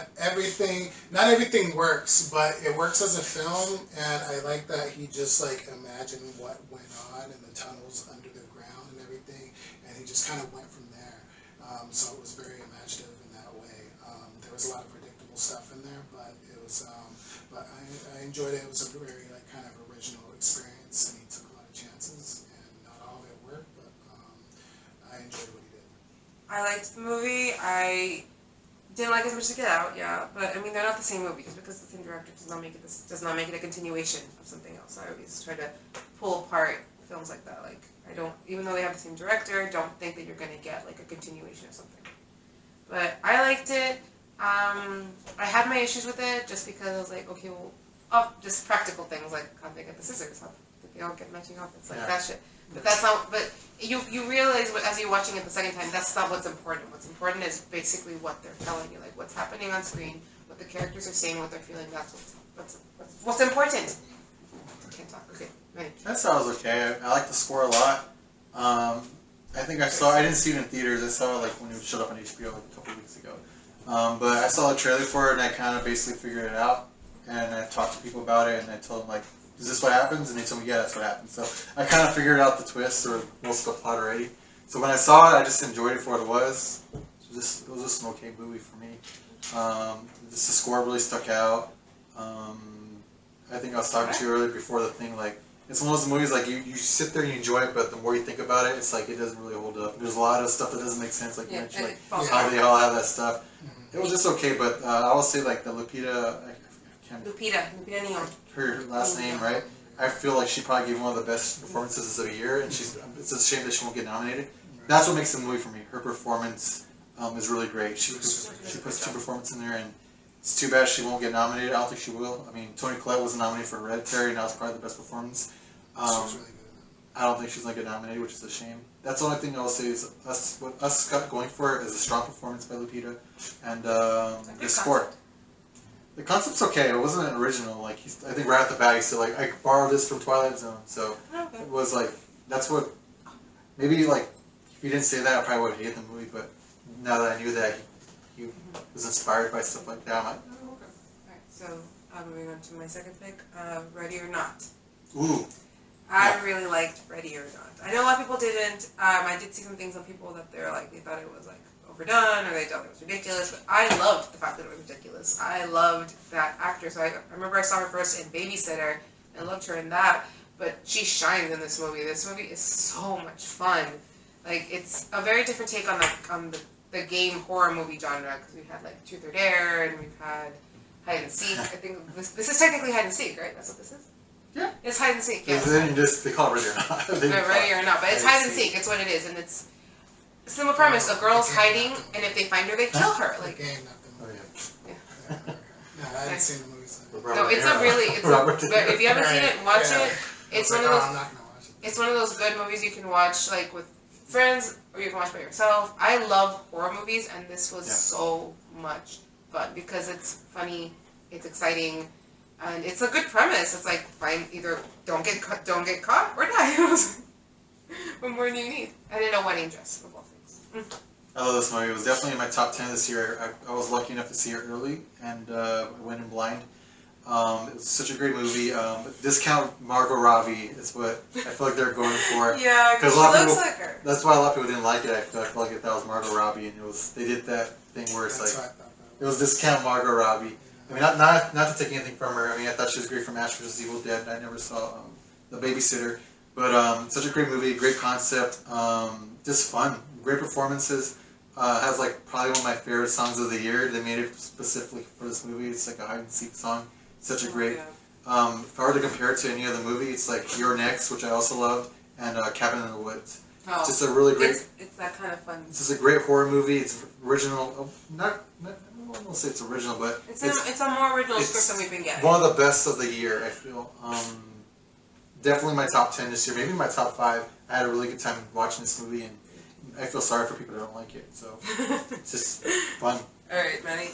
S2: not everything works, but it works as a film, and I like that he just like imagined what went on in the tunnels under the ground and everything, and he just kind of went from there. So it was very imaginative in that way. There was a lot of predictable stuff in there, but it was, but I enjoyed it. It was a very like kind of original experience, and he took a lot of chances, and not all of it worked, but I enjoyed what he did.
S4: I liked the movie. I didn't like it as much as Get Out, yeah, but I mean they're not the same movie. Just because the same director does not make it a continuation of something else. I always try to pull apart films like that. Like I don't, even though they have the same director, don't think that you're gonna get like a continuation of something. But I liked it. I had my issues with it just because I was like, okay, well, just practical things like how they get the scissors, how they all get matching outfits, like that shit. But that's not. But you realize as you're watching it the second time, that's not what's important. What's important is basically what they're telling you, like what's happening on screen, what the characters are saying, what they're feeling. That's what's important. I can't talk. Okay, Manny.
S3: That sounds okay. I like the score a lot. I think I didn't see it in theaters. I saw it like when it showed up on HBO like a couple of weeks ago. But I saw the trailer for it and I kind of basically figured it out. And I talked to people about it and I told them like, is this what happens? And they told me, yeah, that's what happens. So I kind of figured out the twist or most of the plot already. So when I saw it, I just enjoyed it for what it was. It was just an okay movie for me. The score really stuck out. I think I was talking to you earlier before the thing, like, it's one of those movies, like, you sit there and you enjoy it, but the more you think about it, it's like, it doesn't really hold up. There's a lot of stuff that doesn't make sense, like you mentioned, like, how they all have that stuff. It was just okay, but I will say, like, the Lupita
S4: Nyong'o.
S3: her last name, right? I feel like she probably gave one of the best performances of the year, and it's a shame that she won't get nominated. That's what makes the movie for me. Her performance is really great. She puts two performances in there, and it's too bad she won't get nominated. I don't think she will. I mean, Toni Collette was nominated for Hereditary, and that was probably the best performance.
S2: She was really good in that.
S3: I don't think she's going to get nominated, which is a shame. That's the only thing I will say is what us got going for is a strong performance by Lupita, and the score. The concept's okay. It wasn't an original. Like I think right off the bat, he said like I borrowed this from Twilight Zone. So it was like that's what maybe like if he didn't say that, I probably would have hated the movie. But now that I knew that he was inspired by stuff like that, I'm like, oh, okay.
S4: Alright, so moving on to my second pick, Ready or Not.
S3: Ooh.
S4: I really liked Ready or Not. I know a lot of people didn't. I did see some things on people that they thought it was like overdone or they thought it was ridiculous, but I loved the fact that it was ridiculous. I loved that actor. So I remember I saw her first in Babysitter and loved her in that, but she shines in this movie. This movie is so much fun. Like it's a very different take on the game horror movie genre because we've had like Truth or Dare and we've had hide and seek. I think this is technically hide and seek, right? That's what this is.
S3: Yeah.
S4: It's hide and seek. Yeah.
S3: They call it Ready or Not.
S4: Ready or Not, but it's hide and seek. It's what it is, and it's simple premise. A girl's hiding, and if they find her, they kill her. Like,
S2: The game, not the movie.
S3: Yeah.
S2: No, I haven't seen the movie. So.
S4: no, it's a really. If you haven't seen it, watch it. It's one of those.
S2: I'm not gonna watch it.
S4: It's one of those good movies you can watch like with friends, or you can watch by yourself. I love horror movies, and this was so much fun because it's funny, it's exciting, and it's a good premise. It's like either don't get caught, or die. What more do you need? And in a wedding dress, of all things.
S3: I love this movie. It was definitely in my top 10 this year. I was lucky enough to see it early, and I went in blind. It was such a great movie. Discount Margot Robbie is what I feel like they're going for.
S4: Yeah, because she
S3: a lot of
S4: looks
S3: people,
S4: like her.
S3: That's why a lot of people didn't like it. I feel like if that was Margot Robbie, and they did that thing where it's
S2: That's
S3: like
S2: what I thought
S3: it was discount Margot Robbie. I mean, not to take anything from her. I mean, I thought she was great from Ash vs. Evil Dead. I never saw The Babysitter, but such a great movie, great concept, just fun, great performances. Has like probably one of my favorite songs of the year. They made it specifically for this movie. It's like a hide and seek song. Such a great. If I were to compare it to any other movie, it's like You're Next, which I also loved, and Cabin in the Woods.
S4: Oh,
S3: Just a really great.
S4: It's that kind of fun.
S3: This is a great horror movie. It's original. I won't say it's original, but
S4: It's a more original
S3: it's
S4: script than we've been getting.
S3: one of the best of the year, I feel. Definitely my top 10 this year, maybe my top 5. I had a really good time watching this movie, and I feel sorry for people that don't like it. So it's just fun.
S4: All right, Manny,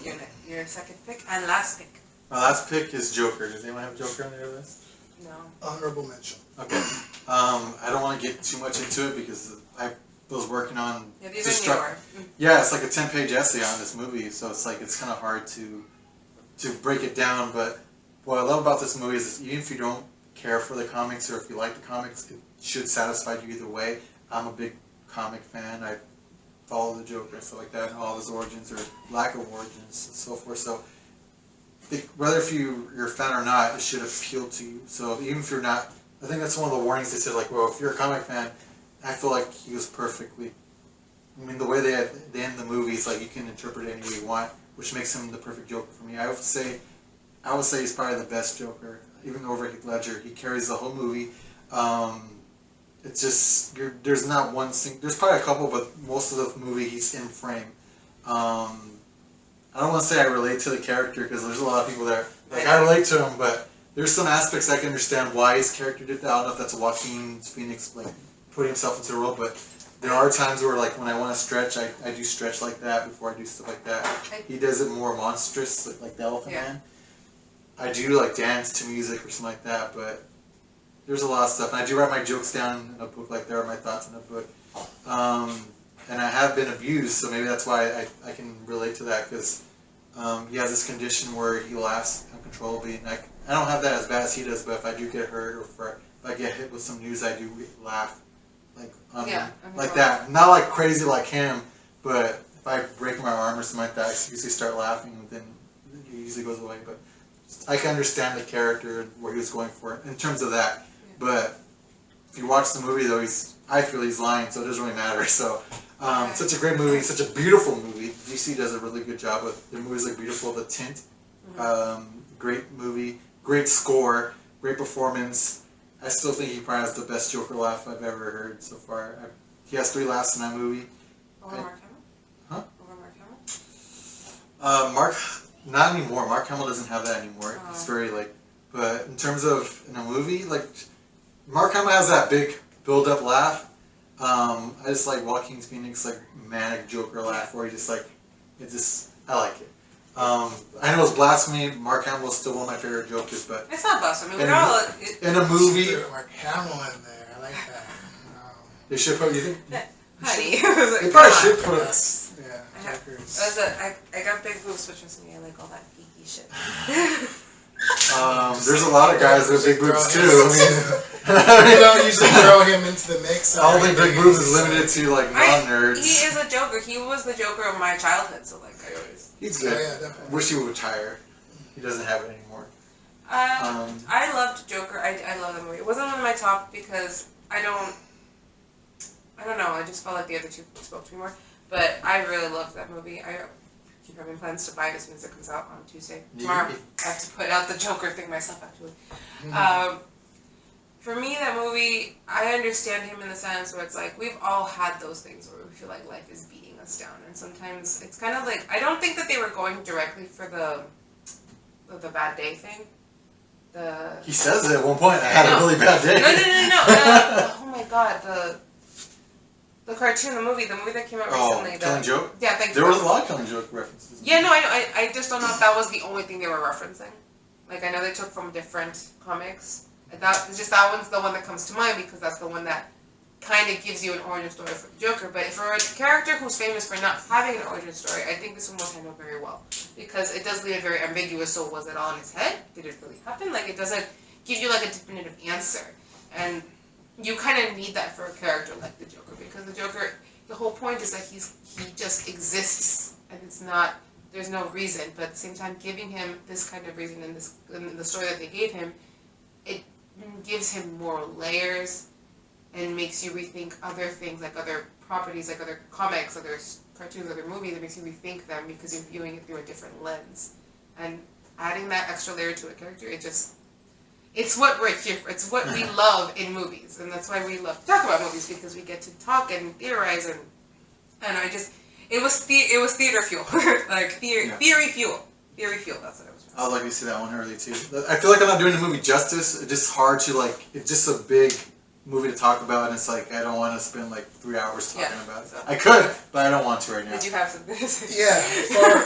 S4: your second pick and last pick.
S3: My last pick is Joker. Does anyone have Joker on their list?
S4: No.
S2: Honorable mention.
S3: Okay. I don't want to get too much into it because I was working on.
S4: Yeah, these are newer.
S3: Yeah, it's like a 10-page essay on this movie, so it's like it's kind of hard to break it down. But what I love about this movie is even if you don't care for the comics or if you like the comics, it should satisfy you either way. I'm a big comic fan. I follow the Joker and stuff like that, and all of his origins or lack of origins and so forth. So whether if you're a fan or not, it should appeal to you. So even if you're not, I think that's one of the warnings they said, like, well, if you're a comic fan, I feel like he was perfectly. I mean, the way they end the movie, it's like you can interpret it any way you want, which makes him the perfect Joker for me. I would say he's probably the best Joker, even over Heath Ledger. He carries the whole movie. It's just there's not one there's probably a couple, but most of the movie he's in frame. I don't want to say I relate to the character because there's a lot of people that like I relate to him, but there's some aspects I can understand why his character did that. I don't know if that's Joaquin Phoenix like putting himself into the role, but there are times where like when I want to stretch, I do stretch like that before I do stuff like that. He does it more monstrous, like the Elephant Man. I do like dance to music or something like that, but there's a lot of stuff. And I do write my jokes down in a book, like there are my thoughts in a book. And I have been abused, so maybe that's why I can relate to that, because he has this condition where he laughs uncontrollably, and I don't have that as bad as he does, but if I do get hurt or if I get hit with some news, I do laugh, like like that. Not like crazy like him, but if I break my arm or something like that, I usually start laughing, and then it usually goes away. But I can understand the character and where he was going for it in terms of that. But if you watch the movie, though, I feel he's lying, so it doesn't really matter. So, such a great movie, such a beautiful movie. DC does a really good job with their movies, like beautiful. The Tint, great movie, great score, great performance. I still think he probably has the best Joker laugh I've ever heard so far. He has 3 laughs in that movie.
S4: Over Mark Hamill?
S3: Huh?
S4: Over Mark Hamill?
S3: Mark, not anymore. Mark Hamill doesn't have that anymore. It's very like, but in terms of in a movie, like Mark Hamill has that big build-up laugh. I just like Joaquin Phoenix like manic Joker laugh where he just like I like it. I know it's blasphemy. Mark Hamill is still one of my favorite Jokers, but
S4: It's not blasphemy.
S3: in a movie,
S2: Mark Hamill in there. I like that.
S3: they should put. You think?
S4: Honey.
S3: They probably should put us.
S2: Yeah, Jokers.
S4: I got big boobs, which is me. I like all that geeky shit.
S3: There's a lot of guys with big boobs too.
S2: We don't usually throw him into the mix.
S3: I don't think big boobs is limited to like non-nerds.
S4: He is a Joker. He was the Joker of my childhood, so like I always.
S3: He's good.
S2: Yeah, definitely.
S3: Wish he would retire. He doesn't have it anymore.
S4: I loved Joker. I love the movie. It wasn't one of my top because I don't know. I just felt like the other two spoke to me more. But I really loved that movie. I keep having plans to buy it as soon as it comes out on Tuesday. Tomorrow, I have to put out the Joker thing myself, actually. For me, that movie, I understand him in the sense where it's like, we've all had those things where we feel like life is beating us down. And sometimes it's kind of like, I don't think that they were going directly for the bad day thing.
S3: He says it at one point, I had a really bad day.
S4: No. Oh my god, the cartoon, the movie that came out recently.
S3: Killing Joke?
S4: Yeah, thank you.
S3: There was a lot of Killing Joke references.
S4: Yeah, no, I just don't know if that was the only thing they were referencing. Like, I know they took from different comics. That one's the one that comes to mind because that's the one that kind of gives you an origin story for the Joker. But for a character who's famous for not having an origin story, I think this one was handled very well.
S1: because it does leave it very ambiguous. So was it all in his head? Did it really happen? Like, it doesn't give you like a definitive answer, and you kind of need that for a character like the Joker, because the Joker, the whole point is that he just exists, and it's not, there's no reason, but at the same time giving him this kind of reason in the story that they gave him, it gives him more layers and makes you rethink other things, like other properties, like other comics, other cartoons, other movies. It makes you rethink them because you're viewing it through a different lens, and adding that extra layer to a character, it's what we're here for. It's what we love in movies, and that's why we love to talk about movies, because we get to talk and theorize, and it was theater fuel, like theory fuel. Theory fuel. That's what I was.
S3: I would like to see that one early too. I feel like I'm not doing the movie justice. It's just hard to like. It's just a big movie to talk about, and it's like I don't want to spend like 3 hours talking about it.
S1: So.
S3: I could, but I don't want to right now.
S1: Did you have something to say?
S2: Yeah, for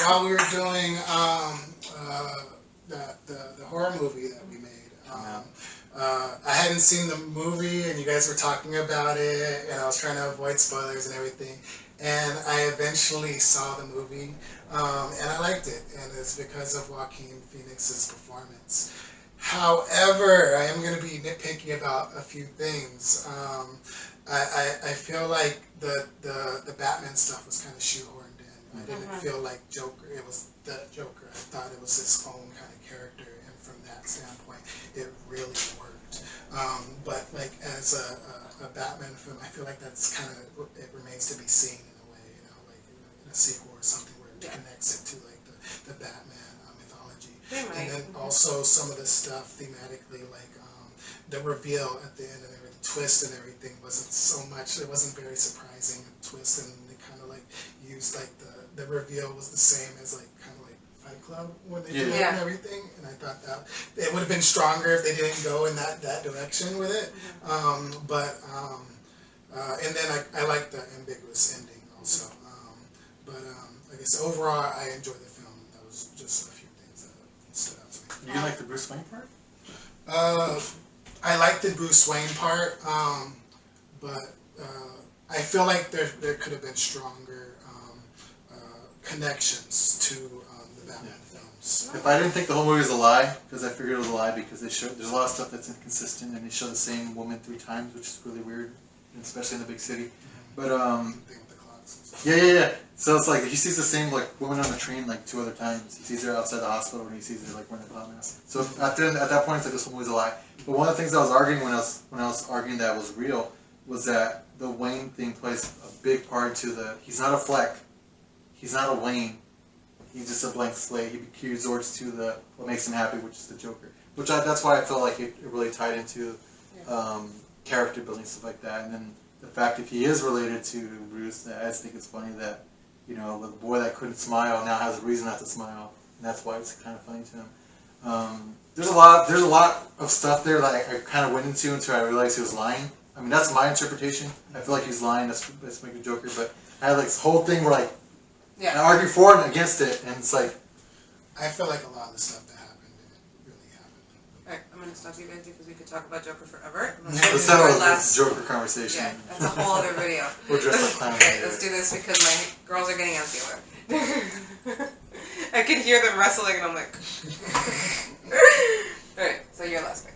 S2: while we were doing the horror movie that we made, I hadn't seen the movie, and you guys were talking about it, and I was trying to avoid spoilers and everything. And I eventually saw the movie, and I liked it, and it's because of Joaquin Phoenix's performance. However, I am going to be nitpicky about a few things. I feel like the Batman stuff was kind of shoehorned in. I didn't feel like Joker. It was the Joker. I thought it was his own kind of character, and from that standpoint, it really worked. But like as a Batman film, I feel like that's kind of, it remains to be seen in a way, you know, like in a sequel or something where it connects it to like the Batman mythology. And then also some of the stuff thematically, like the reveal at the end and the twist and everything wasn't so much, it wasn't very surprising, the twist, and they kind of like used like the reveal was the same as like kind of like Fight Club when they did it and everything, and I thought that it would have been stronger if they didn't go in that direction with it. And then I like the ambiguous ending also. I guess overall I enjoyed the film. That was just a few things that stood out to me.
S3: You didn't like the Bruce Wayne part?
S2: I liked the Bruce Wayne part, but I feel like there could have been stronger connections to the Batman films.
S3: If I didn't think the whole movie was a lie, because I figured it was a lie because they showed there's a lot of stuff that's inconsistent, and they show the same woman 3 times, which is really weird, especially in the big city. But
S2: Thing with the clocks and stuff.
S3: yeah. So it's like he sees the same like woman on the train like 2 other times. He sees her outside the hospital, and he sees her like wearing a clown mask. So at that point, it's like this whole movie's a lie. But one of the things I was arguing when I was arguing that was real was that the Wayne thing plays a big part to the. He's not a Fleck. He's not a Wayne. He's just a blank slate. He resorts to the what makes him happy, which is the Joker. That's why I felt like it really tied into character building, stuff like that. And then the fact if he is related to Bruce, I just think it's funny that the boy that couldn't smile now has a reason not to smile, and that's why it's kind of funny to him. There's a lot of stuff there that I kind of went into until I realized he was lying. I mean, that's my interpretation. I feel like he's lying. That's making a Joker. But I had like this whole thing where like I argue for and against it, and it's like
S2: I feel like a lot of the stuff that happened didn't really happen.
S1: Alright, I'm going to stop you guys because we could talk about Joker forever.
S3: let's have a Joker conversation.
S1: Yeah, that's a whole other video.
S3: We'll dress like clowns.
S1: Okay, let's do this because my girls are getting antsy over it. I can hear them wrestling and I'm like... Alright, so your last pick.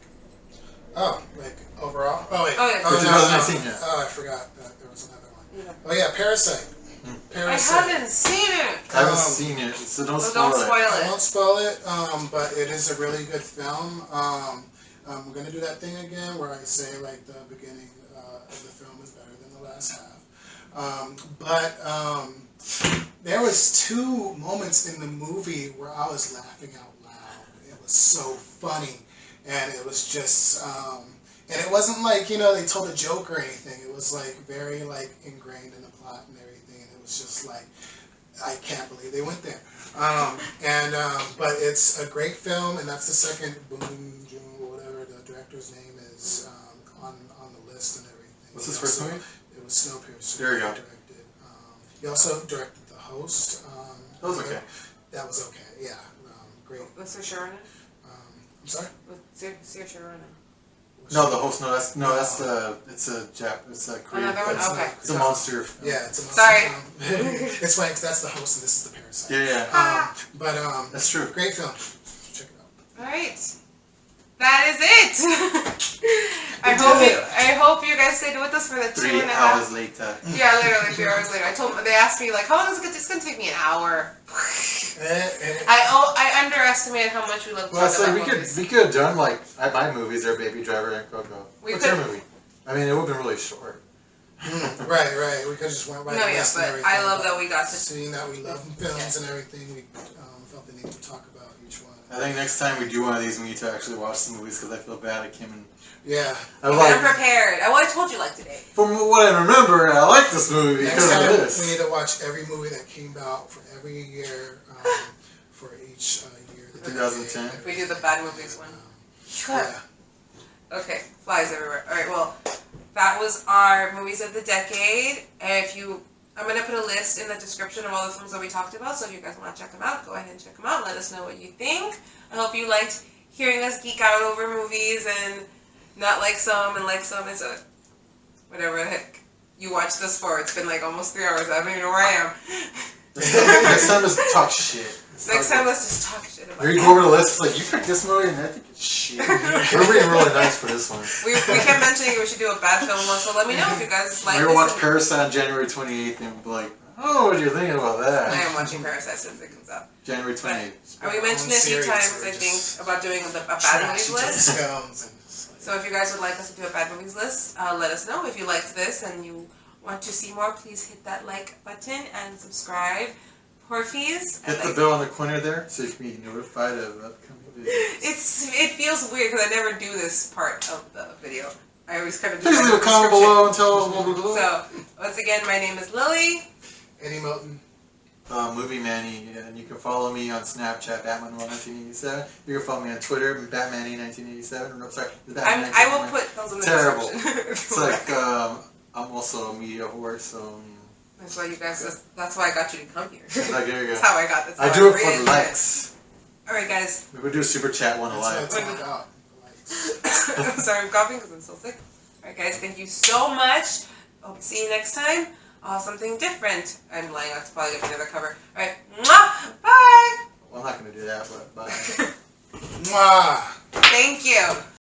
S2: Oh, like overall? Oh wait.
S1: Oh, yeah.
S2: Oh, I forgot that there was another one.
S1: Yeah.
S2: Oh yeah, Parasite. Parasite.
S1: I haven't seen it!
S3: I haven't seen it, so don't spoil it.
S2: I won't spoil it, but it is a really good film. We're going to do that thing again where I say like the beginning of the film is better than the last half. There was 2 moments in the movie where I was laughing out loud. It was so funny, and it was just, and it wasn't like, they told a joke or anything. It was like very like ingrained in the plot and everything, and it was just like, I can't believe they went there. But it's a great film, and that's the second Boom Joon, whatever the director's name is, on the list and everything.
S3: What's his first movie?
S2: It was Snowpiercer.
S3: There you go.
S2: Directed. He also directed The Host.
S3: That was okay.
S2: That was okay. Yeah, great.
S1: What's Saoirse Ronan?
S2: I'm sorry.
S1: Saoirse Ronan.
S3: No, the host. No, that's it's a Korean.
S4: Another one?
S3: It's
S4: Okay.
S3: It's a monster. Film.
S2: Yeah, it's a monster
S4: Sorry.
S2: film. It's funny 'cause that's the host and this is the parasite.
S3: Yeah.
S2: But
S3: That's true.
S2: great film. Check it out.
S4: Alright. That is it. I hope you guys stayed with us for the
S3: 3
S4: 2.5
S3: hours later.
S4: Yeah, literally 3 hours later. They asked me like, how long is it? It's gonna take me an hour. I underestimated how much we love to
S3: Well,
S4: talk
S3: it's like
S4: about movies.
S3: we could have done like my movies are Baby Driver and Coco. What's your movie? I mean, it would have been really short.
S2: Right. We could just went right.
S4: No, yeah, but I love that we got to.
S2: Seeing that we love films and everything, we felt the need to talk about each one.
S3: I think next time we do one of these, we need to actually watch the movies because I feel bad. I came in.
S2: Yeah.
S4: I'm prepared. I told you like today.
S3: From what I remember, I like this movie
S2: Next
S3: because
S2: time
S3: of this.
S2: we need to watch every movie that came out for every year for each year.
S3: 2010.
S4: If we do the bad movies one.
S2: Yeah.
S4: Okay, flies everywhere. Alright, well, that was our movies of the decade. I'm going to put a list in the description of all the films that we talked about, so if you guys want to check them out, go ahead and check them out. Let us know what you think. I hope you liked hearing us geek out over movies and not like some and like some. It's whatever the heck you watched this for. It's been like almost 3 hours. I don't even know where I am.
S3: Next time, let's talk shit.
S4: Next time, let's just talk shit about
S3: We
S4: it.
S3: go over the list. It's like you picked this movie, and I think it's shit. We're being really nice for this one.
S4: We kept mentioning we should do a bad film one, so let me know if you guys like
S3: We're
S4: this.
S3: gonna watch Parasite on January 28th, and we'll be like, oh, what are you thinking about that?
S4: I am watching Parasite as soon as it comes out.
S3: January 28th.
S4: And we mentioned it a few times, I think, about doing a bad movies list. So if you guys would like us to do a bad movies list, let us know. If you liked this and you want to see more, please hit that like button and subscribe. Porfies.
S3: Hit the bell in the corner there so you can be notified of upcoming videos.
S4: It feels weird because I never do this part of the video. I always kind of do
S3: Please
S4: like
S3: leave a comment below and tell us what we're doing.
S4: So, once again, my name is Lily.
S2: Eddie Moulton.
S3: Movie Manny, and you can follow me on Snapchat, Batman1987. You can follow me on Twitter, Batmanny1987. No, sorry,
S4: I will put those in the
S3: Terrible.
S4: description.
S3: It's like I'm also a media whore, so.
S4: That's why you guys. That's why I got you to come here.
S3: Like, there you go.
S4: That's how I got this.
S3: I do it for the likes.
S4: All right, guys.
S3: We would do a super chat one
S2: That's
S3: live.
S2: what it's all about.
S4: I'm sorry, I'm coughing because I'm so sick. All right, guys. Thank you so much. Hope to see you next time. Something different. I'm lying. That's probably gonna be another cover. All right. Mwah! Bye.
S3: Well, I'm not gonna do that, but bye.
S2: Mwah.
S4: Thank you.